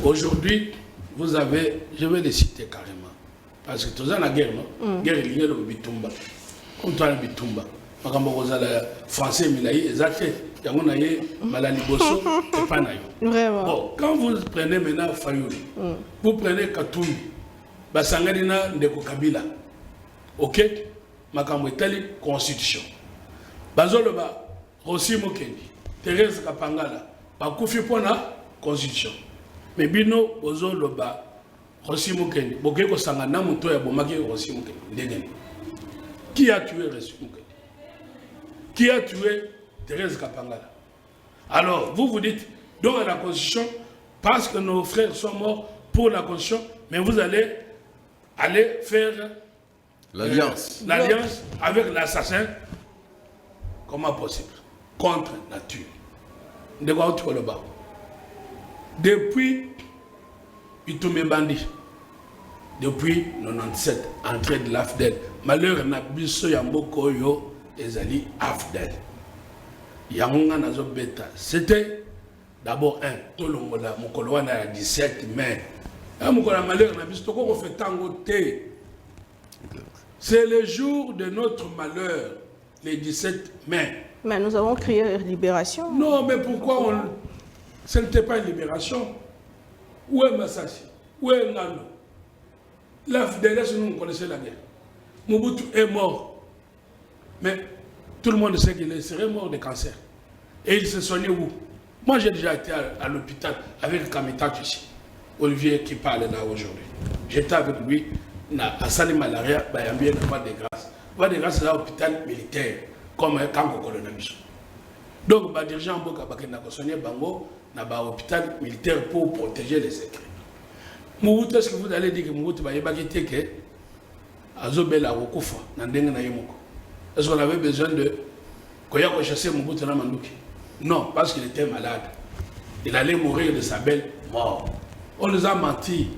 Aujourd'hui, vous avez, je vais les citer carrément, parce que tout ça, la guerre, non? Guerre est liée au Bitumba. Comme toi, le Bitumba. Français, Milaï, exact. Vraiment. Bon, quand vous prenez maintenant Fayouli, vous prenez Katumbi, Basangarina Ndeko Kabila, ok? Makambo Itali, Constitution. Bazoloba, Rossi Mokendi, Thérèse Kapangala, Bakufi Pona, Constitution. Mais Bino, Bozoloba, Rossi Mokendi, Bokeko Sangana, Moutoya Bomaki, Rossi Mokendi. Qui a tué Rossi Mokendi? Qui a tué Thérèse Kapangala? Alors, vous vous dites, donc la Constitution, parce que nos frères sont morts pour la Constitution, mais vous allez faire l'alliance avec l'assassin. Comment possible? Contre nature. De quoi tu le bas? Depuis Itoumé Bandi, depuis 97, entrée de l'AFDEL, malheur n'a biso yamboko yo ezali AFDEL. Yangonga nazo beta. C'était d'abord un tolongola mokoloana 17 mai. Un mokola malheur n'a biso toko fait tango te. C'est le jour de notre malheur, le 17 mai. Mais nous avons crié libération. Non, mais pourquoi ce n'était pas une libération? Où est Massassi? Où est Ngano? L'AFDEL, nous connaissons la guerre. Mobutu est mort. Mais tout le monde sait qu'il serait mort de cancer. Et il s'est soigné où? Moi, j'ai déjà été à l'hôpital avec Kamita ici. Olivier qui parle là aujourd'hui. J'étais avec lui à Sali Malaria, à Voie de Grâce. Voie de Grâce, c'est l'hôpital militaire, comme Kango Colonabisson. Donc, les dirigeants ont soigné Bango dans l'hôpital militaire pour protéger les secrets. Mobutu, est-ce que vous allez dire que Mobutu va y avoir que Azobela Wokufa, Nandenga Nayemoko? Est-ce qu'on avait besoin de chasser Mobutu na Manduki? Non, parce qu'il était malade. il allait mourir de sa belle mort. On nous a menti.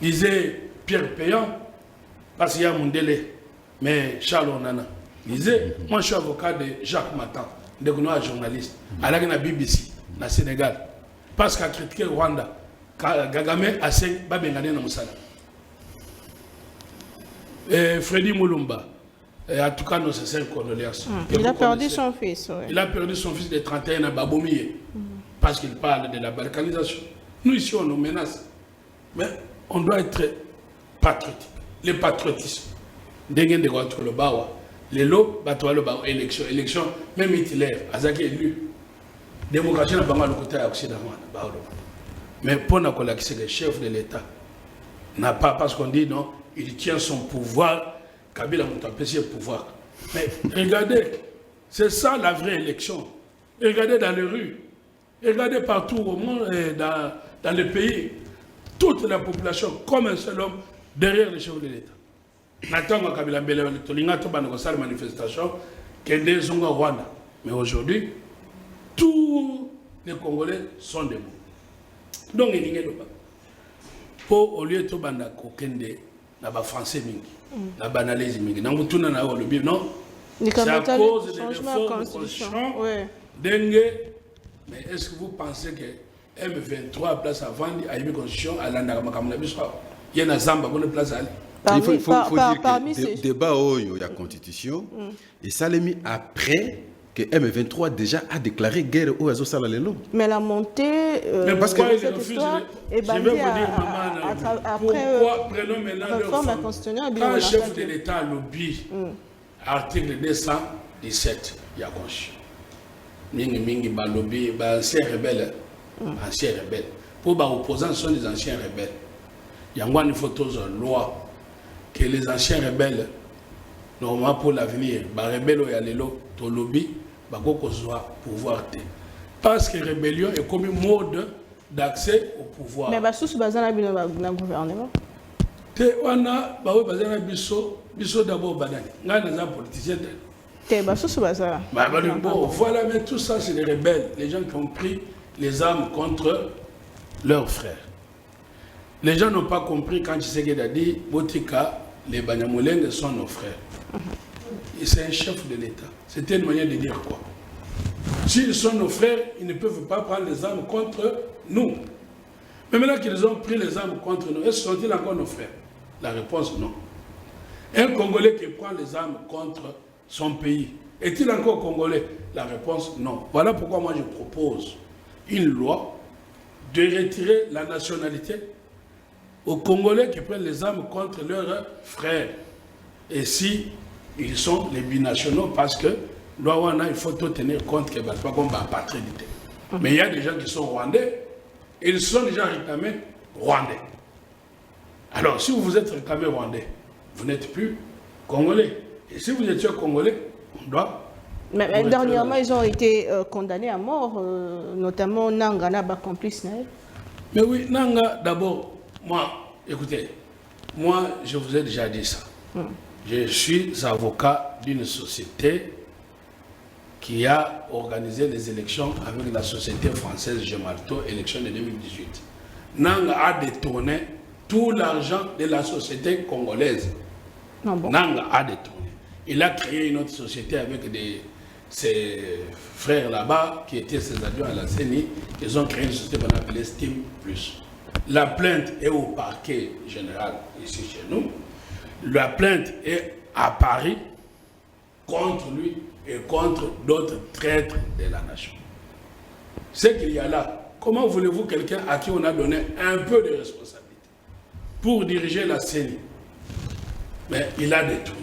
Disait Pierre Payan, parce qu'il y a Mundele, mais Charles Onana. Disait, moi je suis avocat de Jacques Matan, de Gounois journaliste, à la BBC, au Sénégal. Parce qu'à critiquer Rwanda, Kagame a 5 Babengane dans Moussala. Freddy Moulumba, en tout cas, nos sincères condoléances. Il a perdu son fils. Ouais. Il a perdu son fils de 31 à Baboumie, parce qu'il parle de la balkanisation. Nous ici, on nous menace. Mais on doit être patriotique. Le patriotisme. Dengen de Guatou le Bawa. Les lots, Batoua le Bawa, élection, même Hitler, Azaki élu. Démocratie n'a pas mal le côté occidental. Mais pour nous, c'est le chef de l'État. N'a pas, parce qu'on dit non, il tient son pouvoir. Kabila m'a empêché le pouvoir. Mais regardez, c'est ça la vraie élection. Regardez dans les rues. Regardez partout au monde, dans le pays. Toute la population, comme un seul homme, derrière le chef de l'État. Nathan Kabila Mbele, Tolinga Toba Nogosal manifestation, Kende Zonga Rwanda. Mais aujourd'hui, tous les Congolais sont debout. Donc, il n'y a pas. Pour au lieu de Tobanda Kende, na ba français mingi, na banalise mingi. Na mutuna na le bien non. C'est à cause des réformes constitutionnelles. Dengue. Mais est-ce que vous pensez que M23 place à vendre à une constitution à l'Andaramakamabiso? Il y a un Zamba pour le place à aller. Il faut dire que le débat il y a constitution et ça l'a mis après que M23 déjà a déclaré guerre au Azosalalelo. Mais la montée parce que cette histoire est basée après prenons maintenant réforme constitutionnelle. Quand le chef de l'État lobby, article 217, il y a constitution. Mingi balobi, anciens rebelles. Anciens rebelles. Pour les opposants sont des anciens rebelles. Il y a une photo de loi que les anciens rebelles, normalement pour l'avenir, les rebelles qui sont au lobby, pouvoir. Parce que la rébellion est comme un mode d'accès au pouvoir. Mais sous ce bazar, il y a un gouvernement. On a d'abord badani. On a des politiciens. Voilà, mais tout ça, c'est les rebelles, les gens qui ont pris les armes contre leurs frères. Les gens n'ont pas compris quand Tshisekedi a dit Botika, les Banyamulenge sont nos frères. Et c'est un chef de l'État. C'était une manière de dire quoi? S'ils sont nos frères, ils ne peuvent pas prendre les armes contre nous. Mais maintenant qu'ils ont pris les armes contre nous, est-ce sont-ils encore nos frères? La réponse non. Un Congolais qui prend les armes contre son pays, est-il encore Congolais? La réponse non. Voilà pourquoi moi je propose une loi de retirer la nationalité aux Congolais qui prennent les armes contre leurs frères. Et si ils sont les binationaux, parce que il faut tenir compte que ce n'est pas comme la paternité. Mais il y a des gens qui sont rwandais, et ils sont déjà réclamés rwandais. Alors, si vous êtes réclamé rwandais, vous n'êtes plus Congolais. Et si vous étiez Congolais, on doit... Mais dernièrement, ils ont été condamnés à mort, notamment Nanga, Naba complice. Mais oui, Nanga, d'abord, moi, écoutez, moi, je vous ai déjà dit ça. Je suis avocat d'une société qui a organisé les élections avec la société française Gemalto, élection de 2018. Nanga a détourné tout l'argent de la société congolaise. Nanga a détourné. Il a créé une autre société avec ses frères là-bas, qui étaient ses adjoints à la CENI. Ils ont créé une société qu'on appelait Steam Plus. La plainte est au parquet général ici chez nous. La plainte est à Paris contre lui et contre d'autres traîtres de la nation. Ce qu'il y a là, comment voulez-vous quelqu'un à qui on a donné un peu de responsabilité pour diriger la CENI? Mais il a détourné.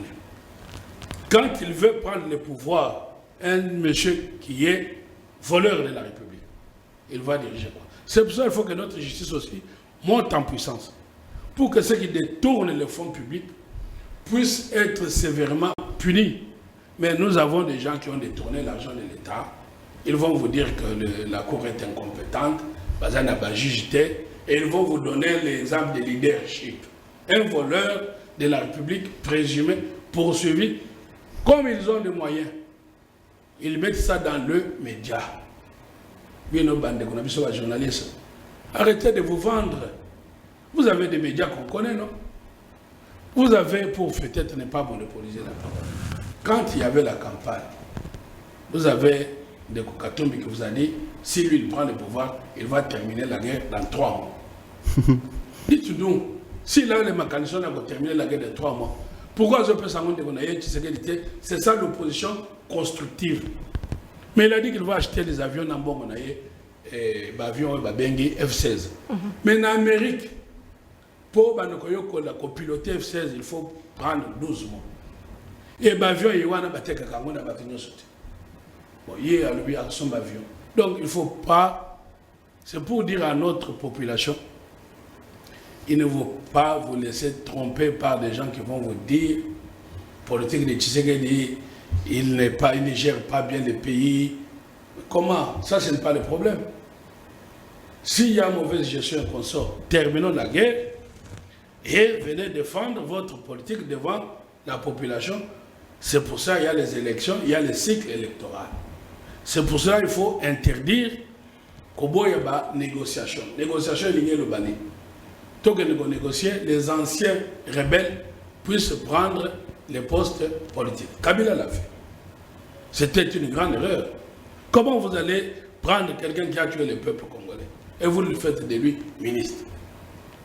Quand il veut prendre le pouvoir, un monsieur qui est voleur de la République, il va diriger quoi? C'est pour ça qu'il faut que notre justice aussi monte en puissance, pour que ceux qui détournent les fonds publics puissent être sévèrement punis. Mais nous avons des gens qui ont détourné l'argent de l'État. Ils vont vous dire que la Cour est incompétente, parce qu'elle n'a pas jugé, et ils vont vous donner l'exemple de leadership. Un voleur de la République présumé, poursuivi, comme ils ont les moyens, ils mettent ça dans le média. bien nos bandes, qu'on a vu sur les journalistes. Arrêtez de vous vendre. Vous avez des médias qu'on connaît, non? Vous avez, pour peut-être ne pas monopoliser la parole, quand il y avait la campagne, vous avez des Kokatombi qui vous a dit, si lui il prend le pouvoir, il va terminer la guerre dans 3 mois. Dites-nous, si là les mécanismes ont terminé la guerre de 3 mois, pourquoi je peux s'en rendre compte? C'est ça l'opposition constructive. Mais il a dit qu'il va acheter des avions dans bon avions F-16. Mais en Amérique, pour piloter F-16, il faut prendre 12 mois. Et l'avion, il y a un avion. Bon, il y a son avion. Donc, il ne faut pas. C'est pour dire à notre population, il ne faut pas vous laisser tromper par des gens qui vont vous dire, politique de Tshisekedi, il ne gère pas bien le pays. Comment? Ça, ce n'est pas le problème. S'il y a mauvaise gestion et qu'on sort, terminons la guerre et venez défendre votre politique devant la population. C'est pour ça qu'il y a les élections, il y a le cycle électoral. C'est pour ça qu'il faut interdire qu'il y ait des négociations. Négociation, il y a le banni. Tant que nous négocier, les anciens rebelles puissent prendre les postes politiques. Kabila l'a fait. C'était une grande erreur. Comment vous allez prendre quelqu'un qui a tué le peuple congolais et vous le faites de lui ministre?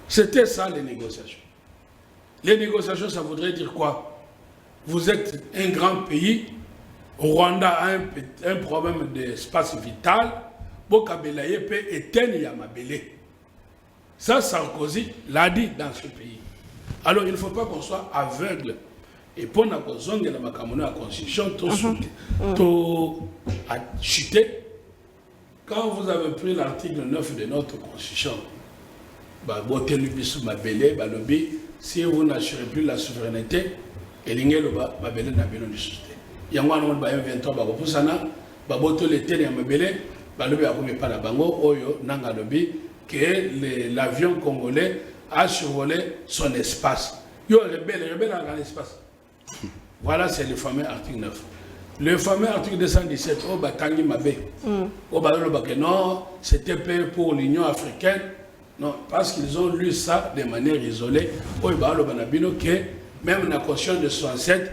C'était ça les négociations. Les négociations, ça voudrait dire quoi? Vous êtes un grand pays, Rwanda a un problème d'espace vital, Bokabelaye peut éteindre Yamabele. Ça, Sarkozy l'a dit dans ce pays. Alors, il ne faut pas qu'on soit aveugle. Et pour la Constitution, tout a chuté. Quand vous avez pris l'article 9 de notre Constitution, si vous n'assurez plus la souveraineté, et que l'avion congolais a survolé son espace. Il y a rebelle dans l'espace. Voilà, c'est le fameux article 9. Le fameux article 217, non, c'était pour l'Union africaine. Non, parce qu'ils ont lu ça de manière isolée. Que même la Constitution de 67,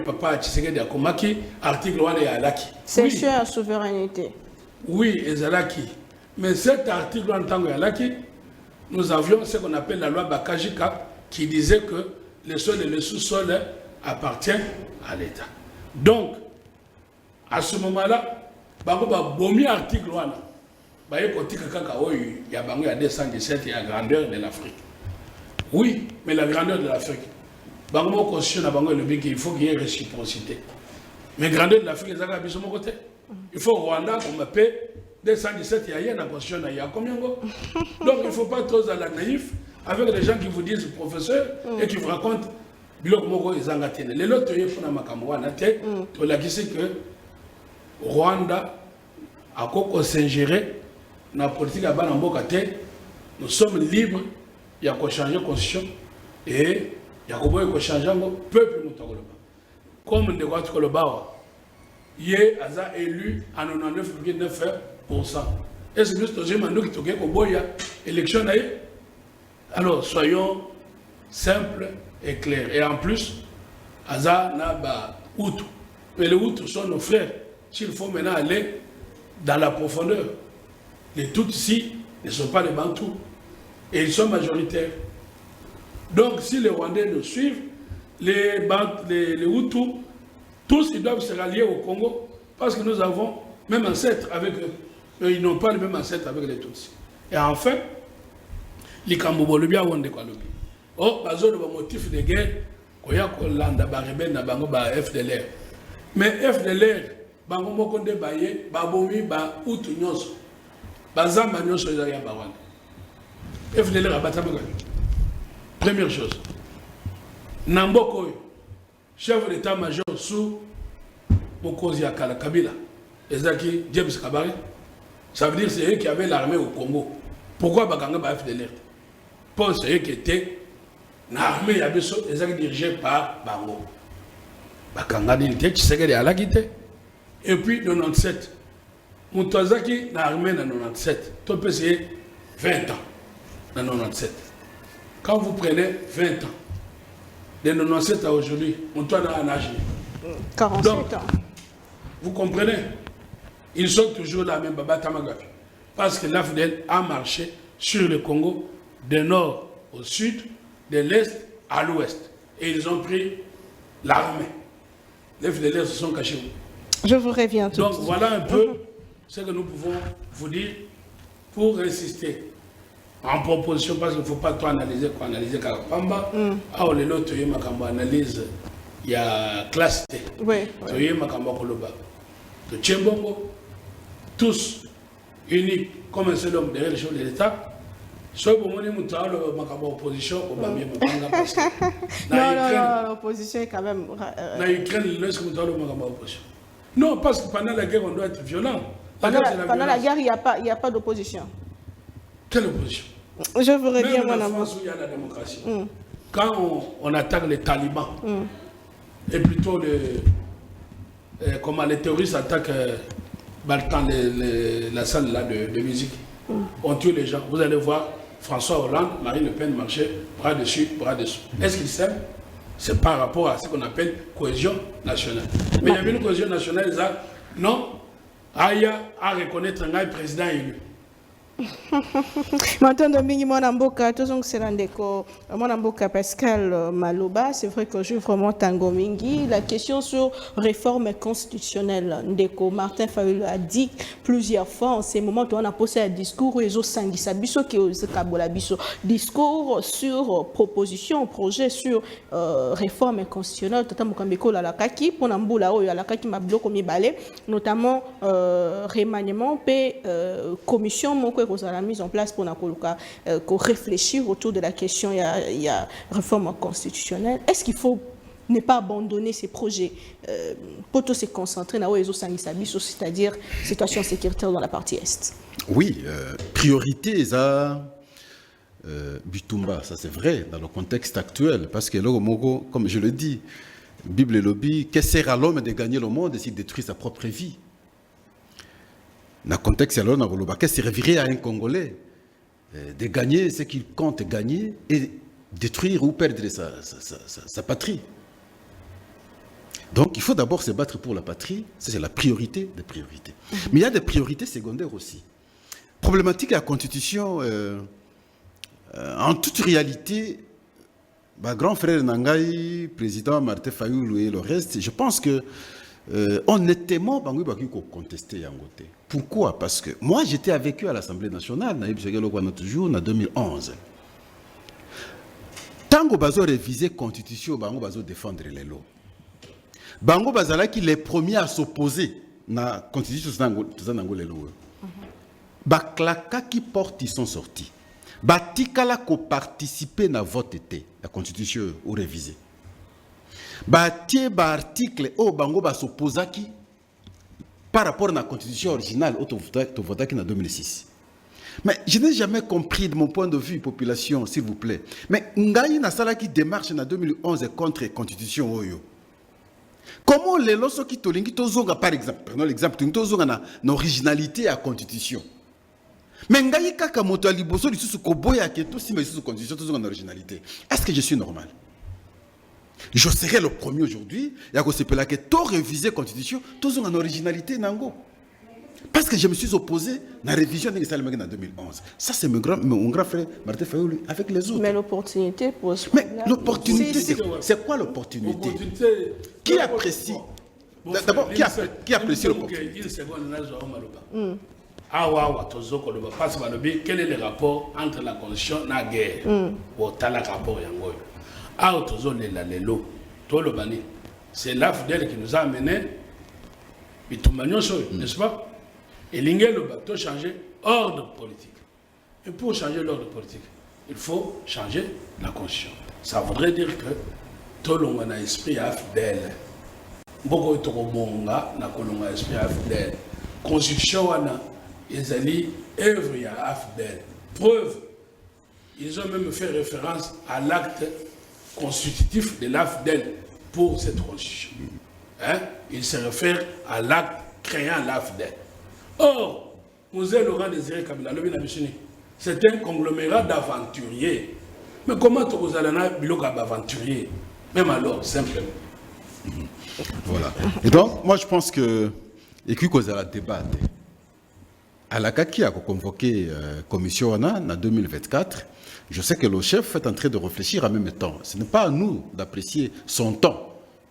papa Tshisekedi Akomaki, article 1 et Alaki. C'est sur la souveraineté. Oui, et Alaki. Mais cet article en tant qu'Alaki, nous avions ce qu'on appelle la loi Bakajika qui disait que le sol et le sous-sol appartiennent à l'État. Donc, à ce moment-là, il y a un article il y a 217, il y a la grandeur de l'Afrique. Oui, mais la grandeur de l'Afrique. Il faut qu'il y ait réciprocité. Mais la grandeur de l'Afrique, c'est mon côté. Il faut Rwanda qu'on paie 217, il y a une constitution, il y a combien? Donc il ne faut pas trop à la naïf avec les gens qui vous disent professeur et qui vous racontent bilok moko ezangatene. Les autres, il faut que Rwanda a s'ingérer dans la politique à Banamboka. Nous sommes libres, il y a qu'à changer la constitution et il y a qu'à changer le peuple. Comme nous devons le bawa, il est élu à 99,9%. Est-ce que nous avons une élection? Alors soyons simples et clairs. Et en plus, Aza n'a pas Hutu. Mais les Hutus sont nos frères. S'il faut maintenant aller dans la profondeur, les Tutsis ne sont pas des Bantous. Et ils sont majoritaires. Donc si les Rwandais nous suivent, les Hutus, tous ils doivent se rallier au Congo parce que nous avons même ancêtre avec eux. Mais ils n'ont pas le même ancêtre avec les Tutsis. Et enfin, les Kambobolubia ont des Kwalobi. Oh, parce que le motif de guerre, il y a Kolanda, Baribel, Nabango, FDLR. Mais FDLR, Bango Mokonde Baye, Babomi, Ba Hutu Nyonso, Bazamba Nyonso, ils ont Barwanda. FDLR a battu. Première chose. Namboko, chef d'état-major sous Mokozi Akala Kabila, Ezaki James Kabari, ça veut dire que c'est eux qui avaient l'armée au Congo. Pourquoi Bakanga ba FDLR? Pour c'est eux qui étaient l'armée Yabiso, Ezaki dirigée par Bango. Bakanga dit que c'est à la guité. Et puis 97, Moutouazaki n'a armé en 97. Tu peux essayer 20 ans en 97. Quand vous prenez 20 ans, de 97 à aujourd'hui, Moutouaz a un âge. 47 Donc, ans. Vous comprenez? Ils sont toujours là, même Baba Tamagapi. Parce que l'AFDEL a marché sur le Congo, du nord au sud, de l'est à l'ouest. Et ils ont pris l'armée. Les FDLR se sont cachés. Je vous reviens tout de Donc suite. voilà un peu ce que nous pouvons vous dire pour insister en proposition, parce qu'il ne faut pas tout analyser, quoi analyser Kalapamba. Ah, on est là, tu as analyse, il y a classe T. Oui. Tu as Koloba. Tu Tchembongo, tous unis comme un seul homme derrière les choses de l'État. Soit pour moi, nous avons opposition, on va bien me parce que Non, l'opposition est quand même. En Ukraine, nous avons opposition. Non, parce que pendant la guerre, on doit être violent. Pendant la guerre, il n'y a pas d'opposition. Quelle opposition? Je vous reviens, Même mon en amour. France où il y a la démocratie. Quand on attaque les talibans, et plutôt comment les terroristes attaquent la salle là, de musique, on tue les gens. Vous allez voir François Hollande, Marine Le Pen marcher bras dessus, bras dessous. Est-ce qu'ils s'aiment? C'est par rapport à ce qu'on appelle cohésion nationale. Mais il y avait une cohésion nationale, ça, non, Aya à reconnaître un président élu. Maintenant, Mboka, Pascal Maloba, c'est vrai que je vraiment Tango Mingi. La question sur réforme constitutionnelle, Ndeko Martin Fayulu a dit plusieurs fois en ces moments où on a posé un discours discours sur proposition, projet sur réforme constitutionnelle, notamment remaniement et commission la mise en place pour réfléchir autour de la question il y a réforme constitutionnelle. Est-ce qu'il faut ne pas abandonner ces projets pour se concentrer dans les c'est-à-dire situation sécuritaire dans la partie Est? Oui, priorité à Bitumba, ça c'est vrai dans le contexte actuel, parce que là, comme je le dis, Bible et lobby, que sert à l'homme de gagner le monde s'il détruit sa propre vie? Dans le contexte, qu'est-ce qui servirait à un Congolais de gagner ce qu'il compte gagner et détruire ou perdre sa patrie? Donc, il faut d'abord se battre pour la patrie. Ça, c'est la priorité des priorités. Mais il y a des priorités secondaires aussi. Problématique de la Constitution, en toute réalité, grand frère Nangaï, président Martin Fayulu et le reste, je pense que honnêtement, contester Yangote. Pourquoi? Parce que moi, j'étais avec eux à l'Assemblée nationale, en 2011. Tant que bazo réviser la Constitution, bango bazo défendre les lois. Bango bazala qui les premiers à s'opposer à la Constitution, les lois. Baklaka qui porte, ils sont sortis. Batikala qui participer na vote été, la Constitution ou réviser. Batie ba article au bango ba s'opposaki par rapport à la constitution originale au votaki en 2006. Mais je n'ai jamais compris de mon point de vue population, s'il vous plaît. Mais ngai na sala qui démarche en 2011 contre la constitution oyo. Comment les loso qui tolingi tozonga par exemple, prenons l'exemple tozonga na originalité à constitution. Mais ngai kaka moto aliboso lisusu koboya ke to si mais sous constitution tozonga na originalité. Est-ce que je suis normal? Je serai le premier aujourd'hui, il y a que tout réviser la Constitution, tout en originalité nango. Parce que je me suis opposé à la révision de la en 2011. Ça, c'est mon grand frère Martin Fayulu avec les autres. Mais l'opportunité pose. Mais l'opportunité, c'est quoi l'opportunité? Qui apprécie? D'abord, qui apprécie l'opportunité? Quel est le rapport entre la Constitution et la guerre? C'est l'AFDEL qui nous a amené, n'est-ce pas? Et l'Ingel doit changer l'ordre politique. Et pour changer l'ordre politique, il faut changer la Constitution. Ça voudrait dire que tout le monde a esprit AFDEL. Beaucoup de gens ont esprit AFDEL. Constitution, ils ont œuvre à AFDEL. Preuve, ils ont même fait référence à l'acte constitutif de l'AFDEL pour cette constitution. Hein? Il se réfère à l'acte créant l'AFDEL. Or, Moselle Laurent Désiré Kabila, c'est un conglomérat d'aventuriers. Mais comment tu as un biloko d'aventuriers? Même alors, simplement. Voilà. Et donc, moi, je pense que, et puis, qu'on a débat. À la CACI a convoqué commission en 2024. Je sais que le chef est en train de réfléchir en même temps. Ce n'est pas à nous d'apprécier son temps.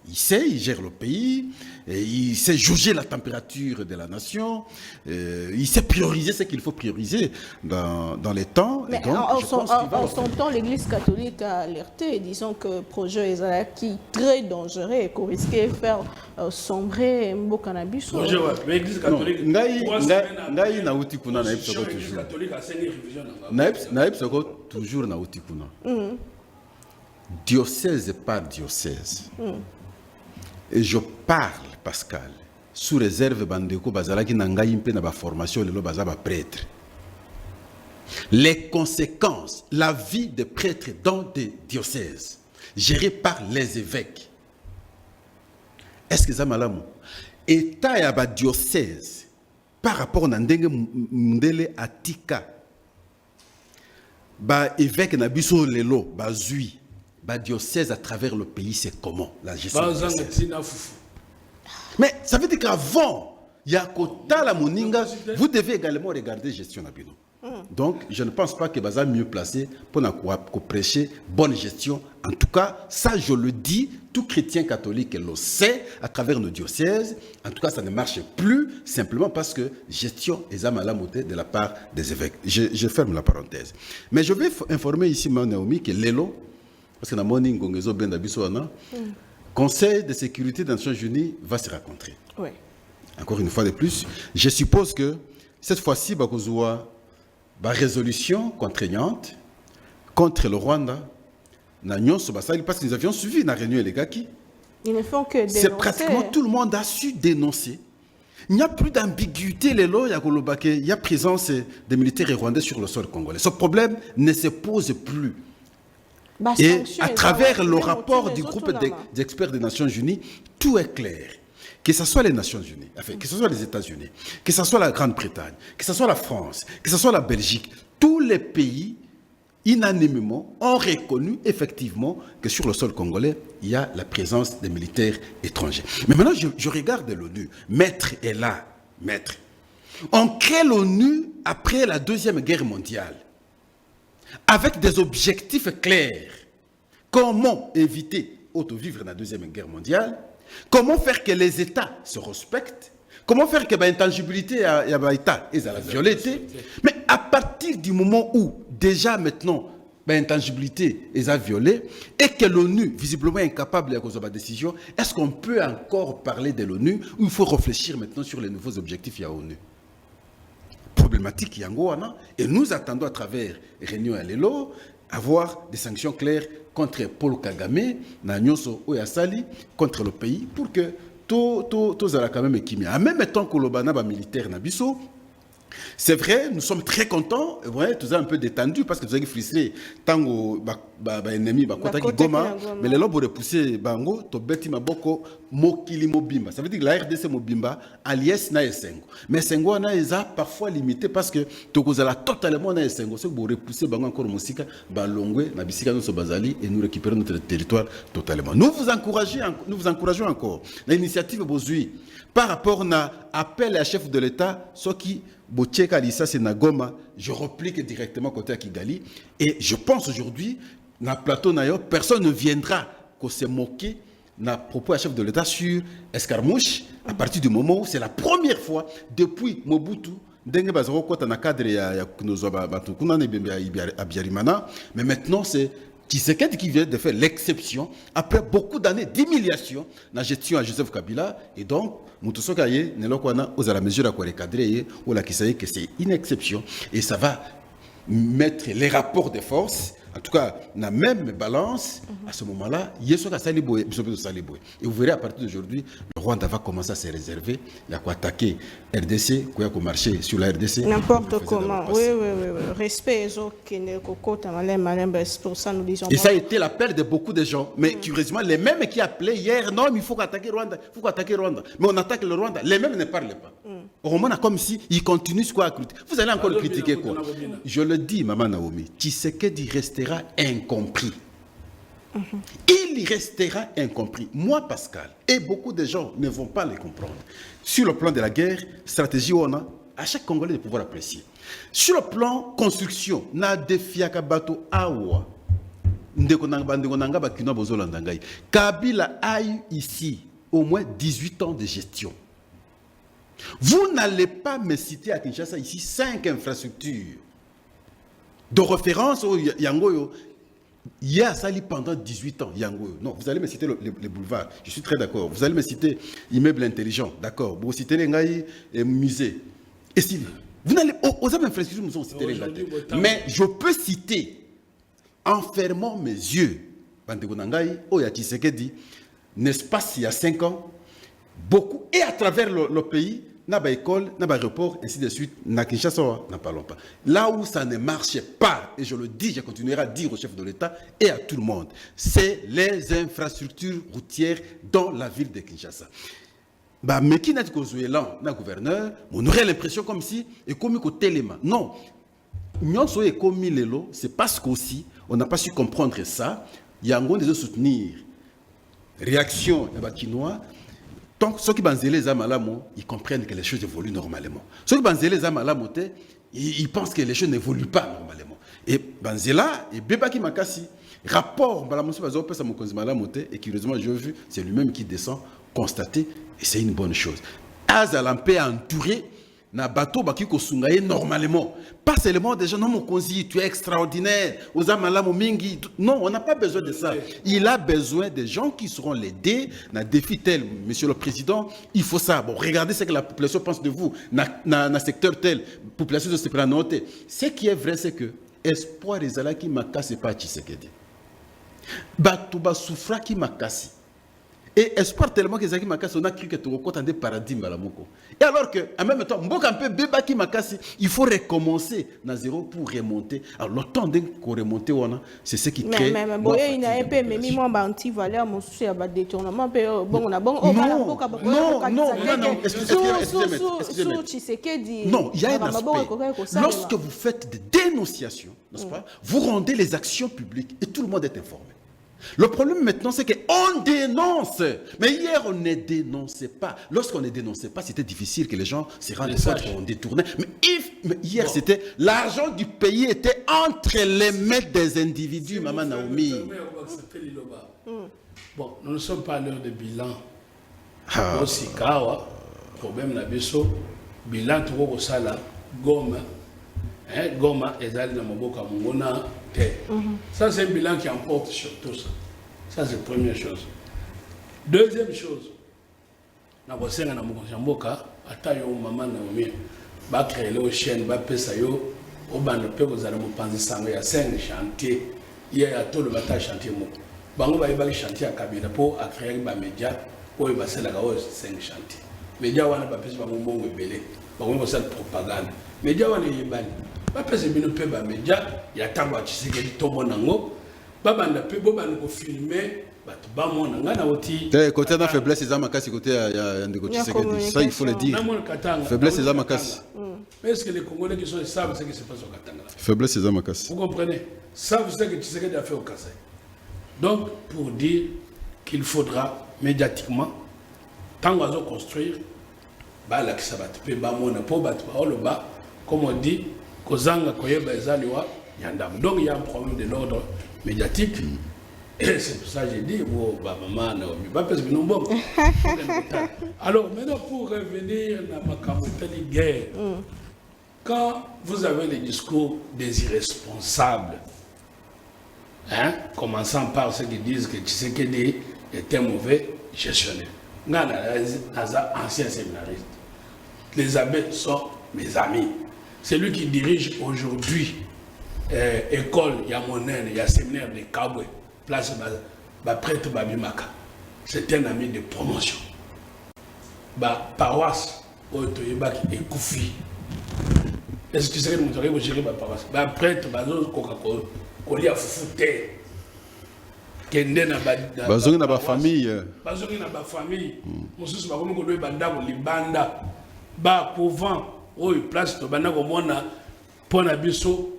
Il sait, il gère le pays, et il sait juger la température de la nation, il sait prioriser ce qu'il faut prioriser dans les temps. Mais et donc, en son temps, l'Église catholique a alerté, disons que le projet est très dangereux et qu'on risquait de faire sombrer un cannabis. Projet, ouais. Mais l'Église catholique, toujours diocèse par diocèse. Et je parle, Pascal, sous réserve bandeko bazalaki na ngai mpe na ba formation lelo bazaba prêtre. Les conséquences, la vie des prêtres dans des diocèses gérés par les évêques. Est-ce que ça malamu? État ya ba diocèse par rapport na ndenge mundele atika ba évêque na biso lelo bazui. Bah, diocèse à travers le pays, c'est comment la gestion? Mais ça veut dire qu'avant, il y a Kota la Moninga, vous devez également regarder gestion Nabino. Donc, je ne pense pas que Baza mieux placé pour prêcher bonne gestion. En tout cas, ça je le dis, tout chrétien catholique le sait à travers nos diocèses. En tout cas, ça ne marche plus simplement parce que gestion est amalamoté de la part des évêques. Je ferme la parenthèse. Mais je vais informer ici Naomi que Lelo, parce que le Conseil de sécurité des Nations Unies va se rencontrer. Oui. Encore une fois de plus, je suppose que cette fois-ci, il y a une résolution contraignante contre le Rwanda. Parce que nous avions suivi la réunion les Gaki. Ils ne font que dénoncer. C'est pratiquement tout le monde a su dénoncer. Il n'y a plus d'ambiguïté, il y a présence des militaires rwandais sur le sol congolais. Ce problème ne se pose plus. Et à travers le rapport du groupe d'experts des Nations Unies, tout est clair. Que ce soit les Nations Unies, enfin, que ce soit les États-Unis, que ce soit la Grande-Bretagne, que ce soit la France, que ce soit la Belgique, tous les pays, unanimement, ont reconnu effectivement que sur le sol congolais, il y a la présence des militaires étrangers. Mais maintenant, je regarde l'ONU. Maître est là, maître. On crée l'ONU après la Deuxième Guerre mondiale, avec des objectifs clairs. Comment éviter auto-vivre dans la Deuxième Guerre mondiale? Comment faire que les États se respectent? Comment faire que l'intangibilité y a État et la violeté? Mais à partir du moment où, déjà maintenant, l'intangibilité est violée et que l'ONU, visiblement incapable de prendre des décisions, est-ce qu'on peut encore parler de l'ONU ou il faut réfléchir maintenant sur les nouveaux objectifs de l'ONU? Problématique Yangoana, et nous attendons à travers Réunion à Lelo avoir des sanctions claires contre Paul Kagame, Nanyonso Oyasali, contre le pays, pour que tous à quand même équipés. En même temps que le militaire Nabiso, c'est vrai, nous sommes très contents, ouais, tout ça un peu détendu parce que nous avons frustré tant que ennemi Goma, mais les lobes repoussé Bango, Tobeti Maboko, Mokili Mobimba. Ça veut dire que la RDC Mobimba, alias na Esengo. Mais Sengo na eza parfois limité parce que Tokozala totalement na Esengo. C'est pour repousser Bango encore Mosika, Balongwe, Nabisika no Sobazali et nous récupérer notre territoire totalement. Nous vous encourageons encore. L'initiative Bozui, par rapport à appel à chef de l'État, ceux qui Bocheka Lissa c'est Nagoma, je replique directement côté à Kigali. Et je pense aujourd'hui, dans le plateau Nayo, personne ne viendra se moquer na propos à chef de l'État sur Escarmouche, à partir du moment où c'est la première fois depuis Mobutu, mais maintenant c'est Tshisekedi qui vient de faire l'exception après beaucoup d'années d'humiliation dans la gestion à Joseph Kabila. Et donc, Moutoussokaye, Nelokwana, aux à la mesure à quoi recadrer, ou la qui sait que c'est une exception. Et ça va mettre les rapports de force en tout cas, la même balance, à ce moment-là, il y a ce et vous verrez à partir d'aujourd'hui, le Rwanda va commencer à se réserver, il y a quoi attaquer RDC, quoi marcher sur la RDC. N'importe comment, oui. Respect, c'est pour ça nous disons. Et ça a été la peur de beaucoup de gens. Mais curieusement, les mêmes qui appelaient hier, non, mais il faut attaquer Rwanda, Mais on attaque le Rwanda, les mêmes ne parlent pas. Au moment, comme si ils continuent quoi à critiquer. Vous allez encore le critiquer quoi? Je le dis, Maman Naomi, Tshisekedi restera incompris. Il restera incompris. Moi, Pascal, et beaucoup de gens ne vont pas les comprendre. Sur le plan de la guerre, stratégie, on a à chaque Congolais de pouvoir apprécier. Sur le plan construction, na defiaka bato awa. Kabila a eu ici au moins 18 ans de gestion. Vous n'allez pas me citer à Kinshasa ici 5 infrastructures de référence au Yangoyo. Il y a ça pendant 18 ans, Yangoyo. Non, vous allez me citer les boulevards. Je suis très d'accord. Vous allez me citer immeubles intelligents. D'accord. Vous citez les Ngaï et musées. Et si vous n'allez aux infrastructures, nous allons citer les Ngaï. Mais je peux citer, en fermant mes yeux, n'est-ce pas s'il y a 5 ans, beaucoup, et à travers le pays, n'a pas école, n'a pas aéroport, ainsi de suite, n'a Kinshasa, n'en parlons pas. Là où ça ne marchait pas, et je le dis, je continuerai à dire au chef de l'État et à tout le monde, c'est les infrastructures routières dans la ville de Kinshasa. Mais qui n'a pas là, le gouverneur, on aurait l'impression comme si, et comme côté les mains. Non, c'est parce qu'aussi, on n'a pas su comprendre ça. Il y a un grand de soutenir. Réaction, il y a des Chinois. Donc, ceux qui banzent les amalamo, ils comprennent que les choses évoluent normalement. Ceux qui banzent les amalamo, ils pensent que les choses n'évoluent pas normalement. Et banzela, et Bebaki Makasi, rapport, et curieusement, j'ai vu, c'est lui-même qui descend, constater, et c'est une bonne chose. Azalampe entouré, na bateau baki ko sungaye normalement. Pas seulement des gens, non mon konzi, tu es extraordinaire, aux amalamu mingi. Non, on n'a pas besoin de ça. Il a besoin des gens qui seront l'aidés, na défi tel, monsieur le président, il faut ça. Bon, regardez ce que la population pense de vous, na secteur tel, population de ce pranoté. Ce qui est vrai, c'est que espoir ezala qui makasi pas Tshisekedi. Batuba souffra qui makasi. Et espoir tellement que Zaki Makasi, on a cru que tu as des paradigmes à la moko. Et alors que, en même temps, Bebaki Makasi, il faut recommencer à zéro pour remonter. Alors, le temps qu'on remonte, c'est ce qui crée. Mais il y a un peu, mais moi, anti-valeur, mon souci à détournement, bon, on a bon, non, il y a un aspect. Lorsque vous faites des dénonciations, n'est-ce pas, vous rendez les actions publiques et tout le monde est informé. Le problème maintenant, c'est qu'on dénonce. Mais hier, on ne dénonçait pas. Lorsqu'on ne dénonçait pas, c'était difficile que les gens se rendent compte qu'on détournait. Mais hier, c'était l'argent du pays était entre les mains des individus, Maman Naomi. Bon, nous ne sommes pas à l'heure de bilan. Aussi, problème na biso, bilan tout au sala, Goma, Goma, Ezali na Maboka Mongona. Ça, c'est un bilan qui emporte sur tout ça. Ça, c'est la première chose. Deuxième chose, na bosenga na Mboka, atayo Maman Naomi, ba créer le chaîne, ba pesa yo, au ban le peu vous allez me penser ça, il y a 5 chantiers, il y a tout le matin chantier moko. Bango ba yeba chantier à Kabila pour à créer ba média, pour y passer la gawa 5 chantiers. Média wana ba pesa ba mbongo ebele, bango ba faire propagande. Média wana yebani. Pas parce que nous ne pouvons pas média, il y a tant de choses qui sont monango. Pas bande peu, pas bande pour filmer, pas mon ngana oti. Côté de faiblesse, c'est Zamakasi côté il y a des côtés ça il faut le dire. Faiblesse c'est Zamakasi. Mais est-ce que les Congolais qui sont savent ce qui se passe au Katanga? Faiblesse c'est Zamakasi. Vous comprenez? Savent ce que Tshisekedi a fait au Kasaï. Donc pour dire qu'il faudra médiatiquement tant qu'on va construire, bah là qui ça va te payer, bah mon pour battre le bas, comme on dit. Donc il y a un problème de l'ordre médiatique. Et c'est pour ça que j'ai dit, maman, alors maintenant pour revenir à ma guerre, quand vous avez les discours des irresponsables, commençant par ceux qui disent que Tshisekedi est un mauvais gestionnaire, ancien séminariste, les abbés sont mes amis. C'est lui qui dirige aujourd'hui école, il y a monnaie, il y a séminaire de Kabwe, place prêtre Babimaka. C'est un ami de promotion. Paroisse, et Koufi. Est-ce que tu sais que vous avez géré ma paroisse? Prêtre, Coca-Cola, Koli a fouté. Kende na bazongi na ba famille. Bazongi na ba famille. Mosusu ba komi ko loye banda ko libanda. Ba couvent, place to banda ko mona pona biso,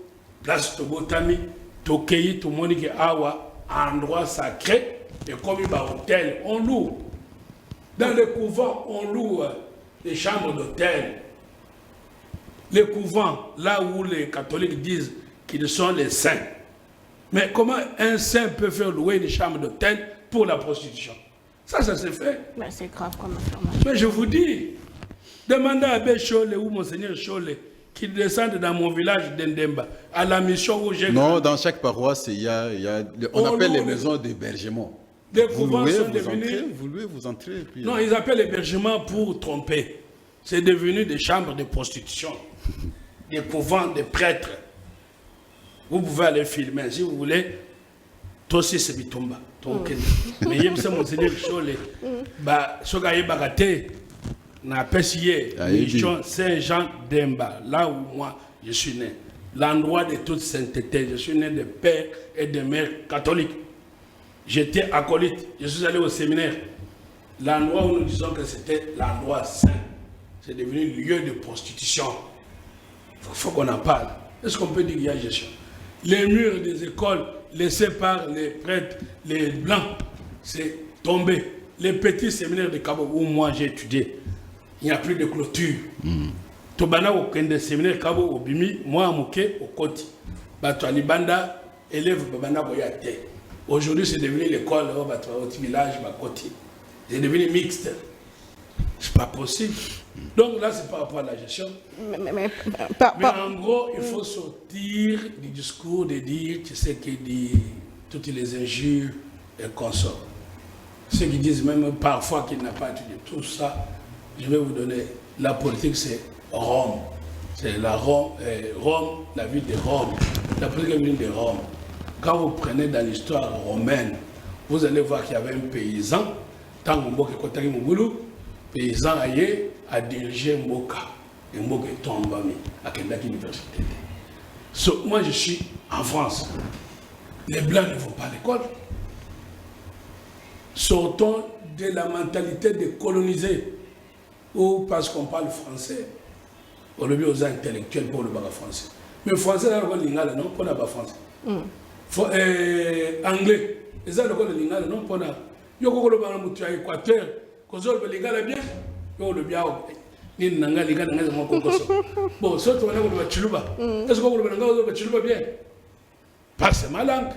place to botami, to keyi to moni ke awa endroit sacré et comme ba hôtel, on loue. Dans les couvents, on loue les chambres d'hôtel. Les couvents, là où les catholiques disent qu'ils sont les saints. Mais comment un saint peut faire louer une chambre d'hôtel pour la prostitution? Ça se fait. C'est grave comme information. Mais je vous dis, demandez à Abbé Cholé ou Monseigneur Cholé qu'ils descendent dans mon village d'Endemba, à la mission où j'ai... Non, dans chaque paroisse, il y a on appelle les maisons d'hébergement. Vous louez, vous entrez. Puis... Non, ils appellent l'hébergement pour tromper. C'est devenu des chambres de prostitution, des couvents, des prêtres. Vous pouvez aller filmer, si vous voulez. Toi aussi, c'est Bitumba. Mais il y a Monseigneur Cholé. Sogaye Bagate, na Pessier, Saint-Jean d'Emba, là où moi je suis né. L'endroit de toute sainteté. Je suis né de père et de mère catholiques. J'étais acolyte, je suis allé au séminaire. L'endroit où nous disons que c'était l'endroit saint, c'est devenu lieu de prostitution. Il faut qu'on en parle. Est-ce qu'on peut dire qu'il y a gestion? Les murs des écoles laissés par les prêtres, les blancs, c'est tombé. Les petits séminaires de Cabo où moi j'ai étudié, il n'y a plus de clôture. Tobana au Kende séminaire Cabo au Bimi, moi à Mouké au Koti. Bato Alibanda, élève Babana Boyate. Aujourd'hui c'est devenu l'école au village Bakoti. C'est devenu mixte. C'est pas possible. Donc là, c'est par rapport à la gestion. Mais en gros, il faut sortir du discours de dire, tu sais, qui dit toutes les injures et consorts. Ceux qui disent même parfois qu'il n'a pas étudié tout ça, je vais vous donner. La politique, c'est Rome. C'est la Rome, la ville de Rome. La politique est la ville de Rome. Quand vous prenez dans l'histoire romaine, vous allez voir qu'il y avait un paysan, tant que paysan aillé a dirigé Mboka. Et Mboka est tombé à Kendaki Université. Moi, je suis en France. Les Blancs ne vont pas à l'école. Sortons de la mentalité de coloniser. Ou parce qu'on parle français, on le dit aux intellectuels pour le bac français. Mais français, là, on lingala, non, pour le bac français. Anglais, les gens le lingala, non, pour le yoko le bac mutu à Équateur, qu'on le lingala bien, yo le bien. Ni nanga lingala nanga mon kokoso. Bon, surtout on a le bachiluba. Est-ce qu'on le nanga le bachiluba bien? Pas c'est ma langue.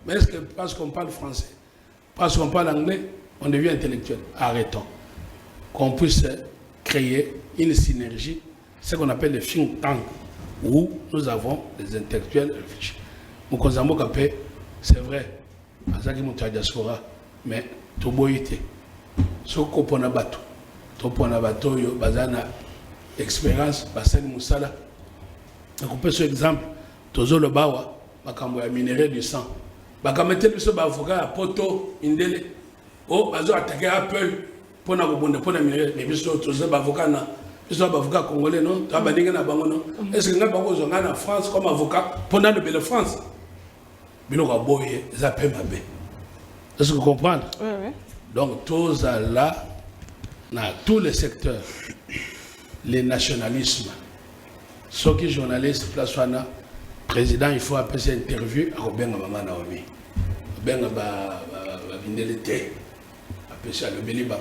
Mais est-ce que parce qu'on parle français, parce qu'on parle anglais, on devient intellectuel? Arrêtons. Qu'on puisse créer une synergie, ce qu'on appelle le think tank, où nous avons des intellectuels réfléchis. Moukonzambo Kapé, c'est vrai, Azaki Mouta diaspora, mais Toboïté, Soko Ponabato, Toponabato, Bazana, expérience, Bassani Moussala. Donc on peut ce exemple, Tozo le Bawa, Bakambo a minéré du sang. Bakamete le so avocat à Poto, Indele, oh, Bazo attaqué Apple. Pour na minéré, mais biso tous avocat na, biso avocat congolais non, tabaninga na bango non. Est-ce que nga bango zonga na France comme avocat pendant de belle France? Bino ka boye, ça peut mabe. Est-ce que vous comprenez? Oui. Donc tous là, dans tous les secteurs, les nationalismes, ceux qui journalistes place wana, président il faut appeler cette interview à Robenga Maman Naomi, Robenga ba vindelete, appeler ça le Béliban.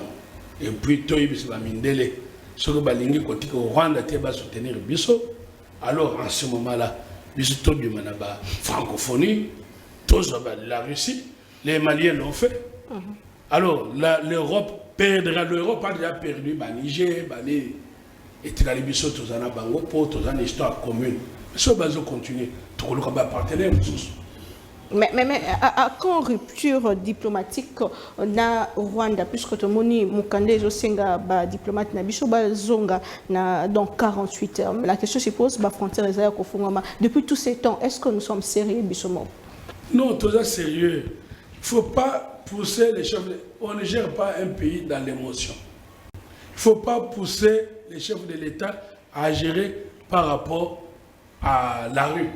Et puis, toi, il va mindele. Ce que balingi côté au Rwanda, tu vas soutenir Bisso. Alors, en ce moment-là, Bisso tout du manaba francophonie, tous la Russie, les Maliens l'ont fait. Alors, l'Europe perdra. L'Europe a déjà perdu, Niger, et tu as les Bisso, tous en Bango, pour tous en histoire commune. Mais ce bazo continue. Tu as un partenaire, Mais à quand rupture diplomatique na Rwanda, puisque tout le monde Mukande Zosenga ba diplomate na biso ba zonga na dans 48 heures. La question se pose ba frontière Israël Kofungama. Depuis tous ces temps, est-ce que nous sommes sérieux bisomo? Non, tout ça sérieux. Il ne faut pas pousser les chefs. On ne gère pas un pays dans l'émotion. Il ne faut pas pousser les chefs de l'État à gérer par rapport à la rue.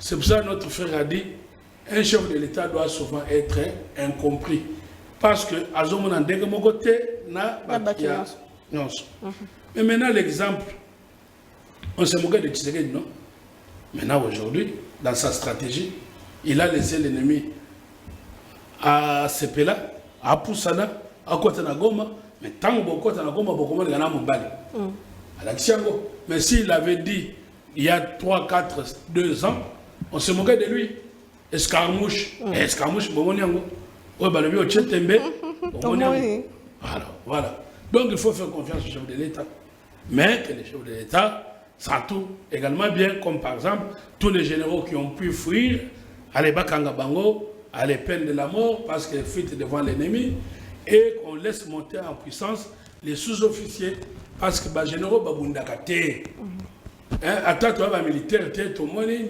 C'est pour ça que notre frère a dit un chef de l'État doit souvent être incompris. Parce que, à ce moment-là, de mon côté, non. Mais maintenant, l'exemple, on s'est moqué de Tshisekedi, non? Maintenant, aujourd'hui, dans sa stratégie, il a laissé l'ennemi à Sepela, à Poussana, à Kotanagoma, mais tant que Kotanagoma, beaucoup de gens à l'Axiango. Mais s'il avait dit, il y a 3, 4, 2 ans, on se moquait de lui. Escarmouche, escarmouche, voilà. Donc il faut faire confiance au chef de l'État. Mais que les chefs de l'État s'entourent également bien, comme par exemple tous les généraux qui ont pu fuir, aller Bakanga Bango, aller peine de la mort parce qu'ils fuient devant l'ennemi, et qu'on laisse monter en puissance les sous-officiers parce que les généraux Babundakate. Attaque les militaires, tout le monde, les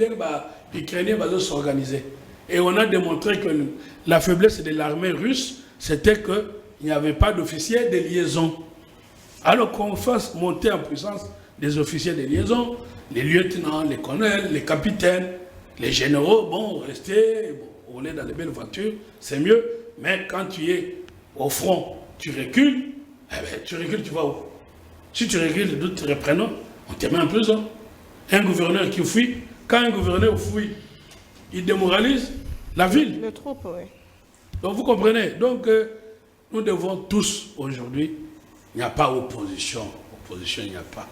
Ukrainiens vont s'organiser. Et on a démontré que la faiblesse de l'armée russe, c'était qu'il n'y avait pas d'officiers de liaison. Alors qu'on fasse monter en puissance des officiers de liaison, les lieutenants, les colonels, les capitaines, les généraux, bon, rester, on est dans les belles voitures, c'est mieux. Mais quand tu es au front, tu recules, tu vas où? Si tu recules, d'autres te reprennent, on te met en prison. Un gouverneur qui fuit, quand un gouverneur fuit, il démoralise la ville. Le troupe, oui. Donc vous comprenez. Donc nous devons tous aujourd'hui, il n'y a pas opposition. Opposition, il n'y a pas.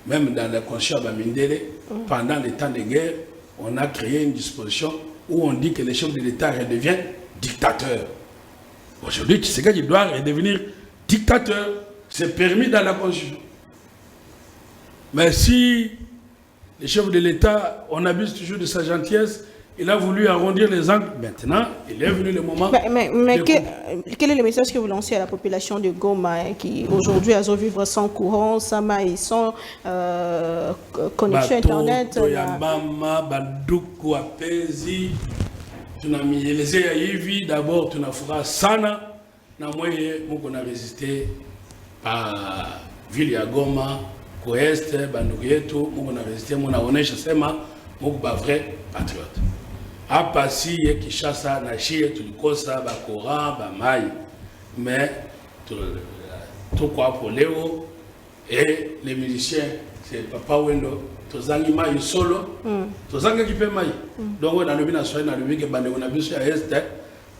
Même dans la conscience Bamindele, pendant les temps de guerre, on a créé une disposition où on dit que le chef de l'État redevient dictateur. Aujourd'hui, tu sais qu'il doit redevenir dictateur. C'est permis dans la Constitution. Mais si le chef de l'État, on abuse toujours de sa gentillesse, il a voulu arrondir les angles. Maintenant, il est venu le moment. Mais quel est le message que vous lancez à la population de Goma qui aujourd'hui a vivre sans courant, sans maïs, sans connexion Internet? D'abord, tu n'as fait sana. On a résisté à ville à Goma. Est, Bandouyetu, on a résisté, on a onesha sema, on est vrai patriote. A Passi, Kishasa, Nachi, Tulikosa, Bakora, Bamaï. Mais tout quoi pour Léo et les musiciens, c'est Papa Wendo, Tozangi Maï solo, Tozangi qui fait Maï. Donc on a le bien soin, on a le bien que on a vu sur Est,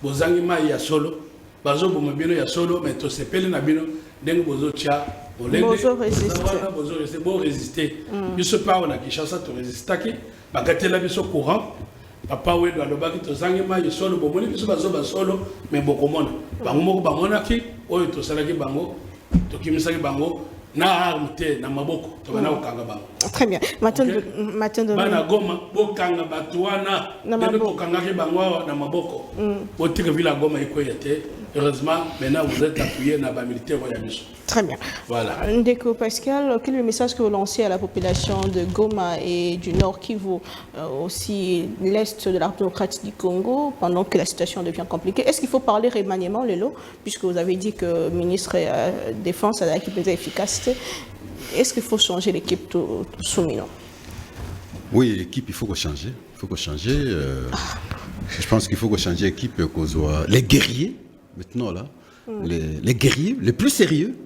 Bozangi Maï solo, Bazo Bomobino ya solo, mais to se pele Nabino, Dengo Bozo Tia. Bozo résister. Bon résister. Biso pa on a Kishasa to résister. Bagatela biso courant. Papa we do aloba ki to zangema yo solo bomoni biso bazo ba solo mais bokomona. Bango moko bamona ki oyo to salaki bango to kimisaki bango na armte na maboko to bana okanga bango. Très bien. Maintenant bana Goma bokanga batuana na maboko kanga ki bango na maboko. Otika vila Goma ikoyete. Heureusement, maintenant vous êtes appuyé dans la militaire. Très bien. Voilà. Ndeko Pascal, quel est le message que vous lancez à la population de Goma et du Nord Kivu, aussi l'Est de la République du Congo, pendant que la situation devient compliquée? Est-ce qu'il faut parler remaniement, Lelo, puisque vous avez dit que le ministre de la Défense a l'équipe d'efficacité? Est-ce qu'il faut changer l'équipe tout soumis? Oui, l'équipe, il faut qu'on change. Il faut qu'on change. Je pense qu'il faut qu'on change l'équipe, qu'on soit les guerriers. Maintenant, là, les guerriers, les plus sérieux,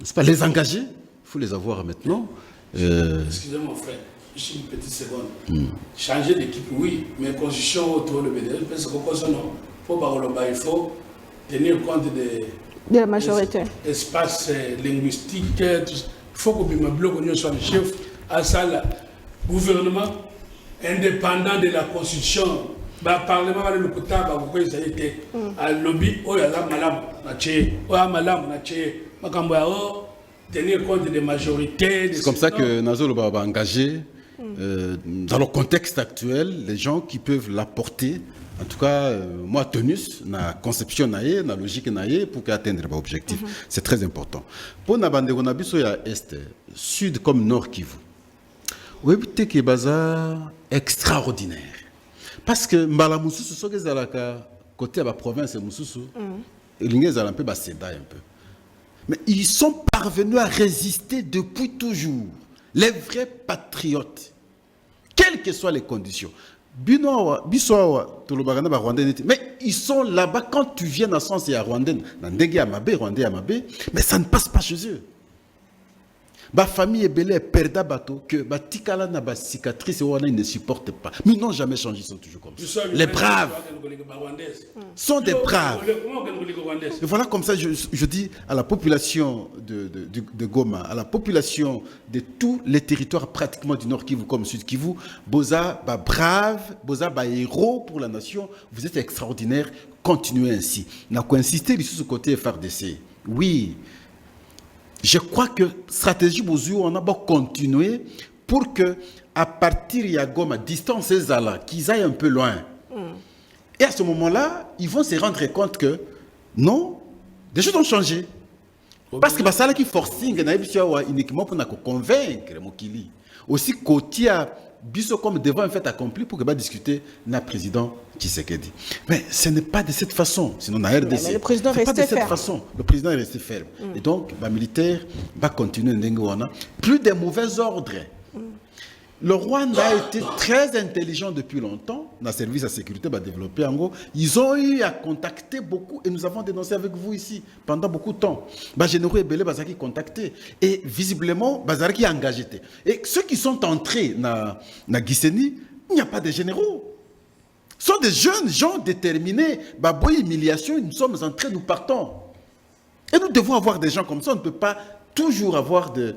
c'est pas les engagés, il faut les avoir maintenant. Excusez-moi, frère, juste une petite seconde. Changer d'équipe, oui, mais constitution autour de BDL, parce que il faut tenir compte de la majorité. Espace linguistique, il faut que le bloc soit le chef à ça, gouvernement indépendant de la constitution. Le Parlement va le côté, ça a été à lobby, tenir compte des majorités. C'est comme ça que Nazolo va engager, dans le contexte actuel, les gens qui peuvent l'apporter En tout cas, moi, tenus, na conception naie, na logique naie, pour atteindre l'objectif. C'est très important. Pour na bande on a biso ya est, sud comme nord Kivu. Oui, peut-être que bazar extraordinaire. Parce que mbala mususu soke zalaka côté à la province mususu, l'ingé zala un peu baseda un peu. Mais ils sont parvenus à résister depuis toujours. Les vrais patriotes, quelles que soient les conditions. Mais ils sont là-bas quand tu viens dans sens à Rwandais, mais ça ne passe pas chez eux. Ma famille est belle, perda bateau, que ma tikala na ba cicatrice ils ne supportent pas. Mais ils n'ont jamais changé, ils sont toujours comme ça. Les braves sont des braves. Et voilà comme ça, je dis à la population de Goma, à la population de tous les territoires pratiquement du Nord Kivu comme Sud Kivu, Boza, ba brave, Boza, ba héros pour la nation, vous êtes extraordinaires, continuez ainsi. N'a qu'à insister sur ce côté FRDC. Oui. Je crois que stratégie Bouzou, on a beau continuer pour que, à partir de Goma, distance là, qu'ils aillent un peu loin. Et à ce moment-là, ils vont se rendre compte que non, des choses ont changé. Parce que ça là qui forcing uniquement pour nous convaincre Mokili. Aussi côté biso comme devant un fait accompli pour que va discuter na président Tshisekedi. Mais ce n'est pas de cette façon, sinon na RDC. Mais le président reste ferme. Pas de cette façon. Le président est resté ferme. Et donc, les militaires va continuer n'engoana. Plus de mauvais ordres. Le Rwanda a été très intelligent depuis longtemps. Dans le service de sécurité va développer en gros. Ils ont eu à contacter beaucoup et nous avons dénoncé avec vous ici pendant beaucoup de temps. Généraux et Belé Bazaki contacté et visiblement Bazaki engagé. Et ceux qui sont entrés dans Gisenyi, il n'y a pas de généraux. Ce sont des jeunes gens déterminés. Baboy humiliation, nous sommes entrés, nous partons. Et nous devons avoir des gens comme ça. On ne peut pas toujours avoir de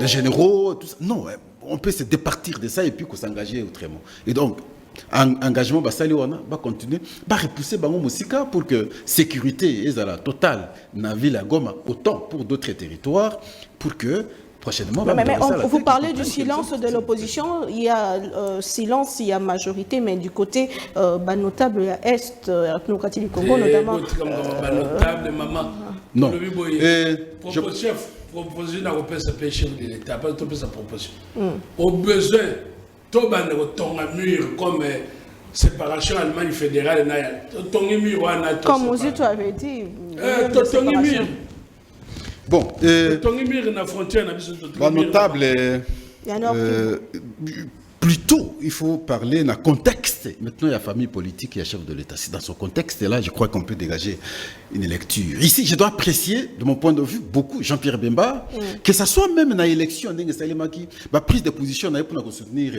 généraux, tout ça. Non, on peut se départir de ça et puis s'engager autrement. Et donc, engagement, va continuer, va repousser Bango Moussika pour que sécurité est totale dans la ville à Goma, autant pour d'autres territoires, pour que prochainement... Mais vous parlez du silence de l'opposition, il y a silence, il y a majorité, mais du côté notable, il y a Est, Ethnogratie du Congo notamment... Notable, maman. Non. Proposition n'a pas de chef de l'État, pas de proposition. Au besoin, tout le mur comme séparation Allemagne fédérale, comme aussi tu avais dit. Bon, notable, plutôt, il faut parler dans le contexte. Maintenant, il y a famille politique, il y a chef de l'État. C'est dans ce contexte-là, je crois qu'on peut dégager une lecture. Ici, je dois apprécier, de mon point de vue, beaucoup Jean-Pierre Bemba, que ce soit même dans l'élection, la prise de position pour soutenir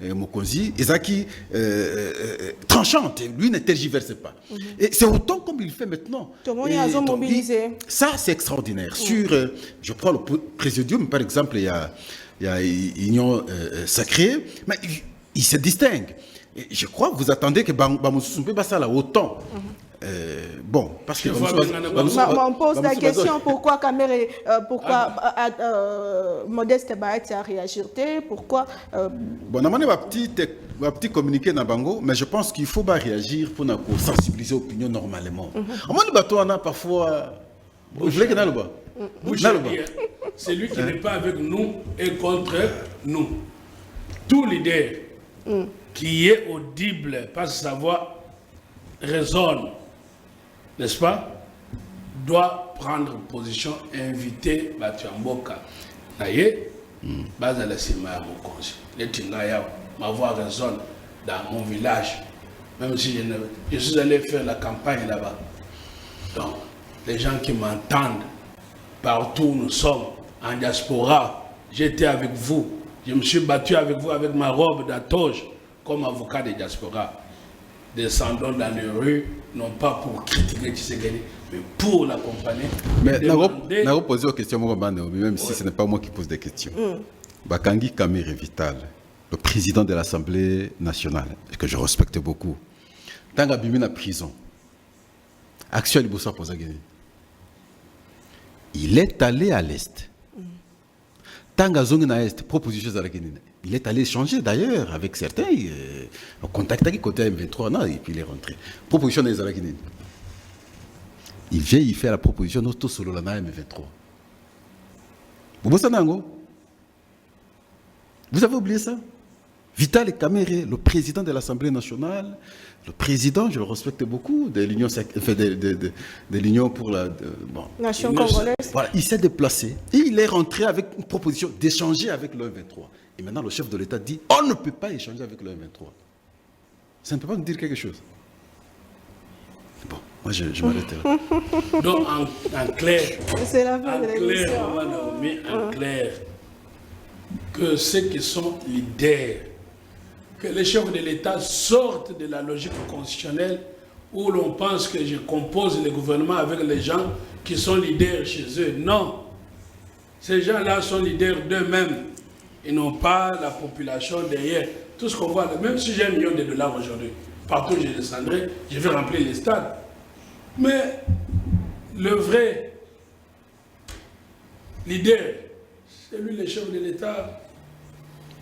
Mokonzi, Ezaki, tranchante, lui ne tergiverse pas. Et c'est autant comme il fait maintenant. Ça, c'est extraordinaire. Sur, je prends le présidium, par exemple, il y a Union Sacrée, mais il se distingue. Et je crois que vous attendez que Bamoussou peut passer là autant. Bon, parce que... On pose la question, pourquoi Kamere, pourquoi Modeste Baati a réagi, pourquoi... Bon, on a un petit communiqué dans Bango, mais je pense qu'il faut réagir pour sensibiliser l'opinion normalement. On a parfois... Vous voulez que dans le bas? C'est lui qui n'est pas avec nous et contre nous. Tout leader qui est audible parce que sa voix résonne, n'est-ce pas, doit prendre position, inviter Batuamboka. Naye, Bazala Sima Mokonzi. Les Tingaya, ma voix résonne dans mon village, même si je suis allé faire la campagne là-bas. Donc, les gens qui m'entendent, partout où nous sommes, en diaspora, j'étais avec vous. Je me suis battu avec vous avec ma robe d'atoge comme avocat de diaspora. Descendons dans les rues, non pas pour critiquer Tshisekedi, mais pour l'accompagner. Mais on a posé une question, même si ce n'est pas moi qui pose des questions. Bakangi Kamere Vital, le président de l'Assemblée nationale, que je respecte beaucoup, dans la prison, Action Libosa Posageni. Il est allé à l'Est. Tanga Zongi na Est, proposition à la Guinée. Il est allé échanger d'ailleurs avec certains, contacté avec côté M23, non, et puis il est rentré. Proposition des Alakinine. Il vient, il fait la proposition de tout solo la M23. Vous avez oublié ça? Vital Kamerhe, le président de l'Assemblée nationale, le président, je le respecte beaucoup, de l'Union pour la Nation congolaise. Voilà, il s'est déplacé et il est rentré avec une proposition d'échanger avec le M23. Et maintenant, le chef de l'État dit on ne peut pas échanger avec le M23. Ça ne peut pas nous dire quelque chose. Bon, moi je m'arrête là. Donc, en clair, c'est la fin de l'émission. En clair, que ceux qui sont leaders, que les chefs de l'État sortent de la logique constitutionnelle où l'on pense que je compose le gouvernement avec les gens qui sont leaders chez eux. Non. Ces gens-là sont leaders d'eux-mêmes. Ils n'ont pas la population derrière. Tout ce qu'on voit, même si j'ai $1 million aujourd'hui, partout où je descendrai, je vais remplir les stades. Mais le vrai leader, c'est lui le chef de l'État.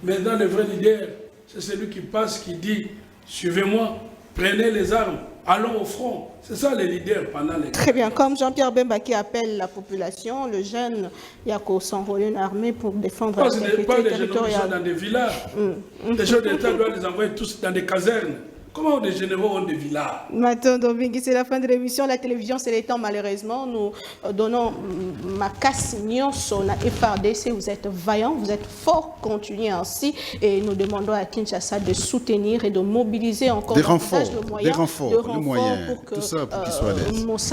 Maintenant, le vrai leader, c'est celui qui passe, qui dit « Suivez-moi, prenez les armes, allons au front ». C'est ça les leaders pendant les... Très bien, comme Jean-Pierre Bemba qui appelle la population, le jeune, il y a qu'à s'enrôler une armée pour défendre la sécurité territoriale. Dans des villages. Les chefs d'État doivent les envoyer tous dans des casernes. Comment des généraux ont des villas? Maintenant, c'est la fin de l'émission. La télévision, c'est le temps, malheureusement. Nous donnons ma casse sur la FRDC. Vous êtes vaillants, vous êtes forts. Continuez ainsi. Et nous demandons à Kinshasa de soutenir et de mobiliser encore des renforts, les moyens pour que, tout ça, pour qu'ils soient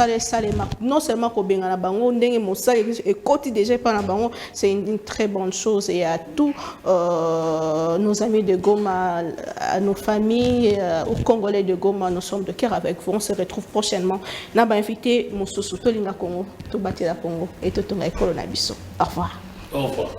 à l'aise. Non seulement qu'au Bengala Bango, et côté déjà par la Bango, c'est une très bonne chose. Et à tous nos amis de Goma, à nos familles, aux Congolais de Goma, nous sommes de cœur avec vous. On se retrouve prochainement. Nous avons invité Moussousou Tolinga Congo, Tobatela Congo et Totonga Ekolo Nabiso. Au revoir. Au revoir.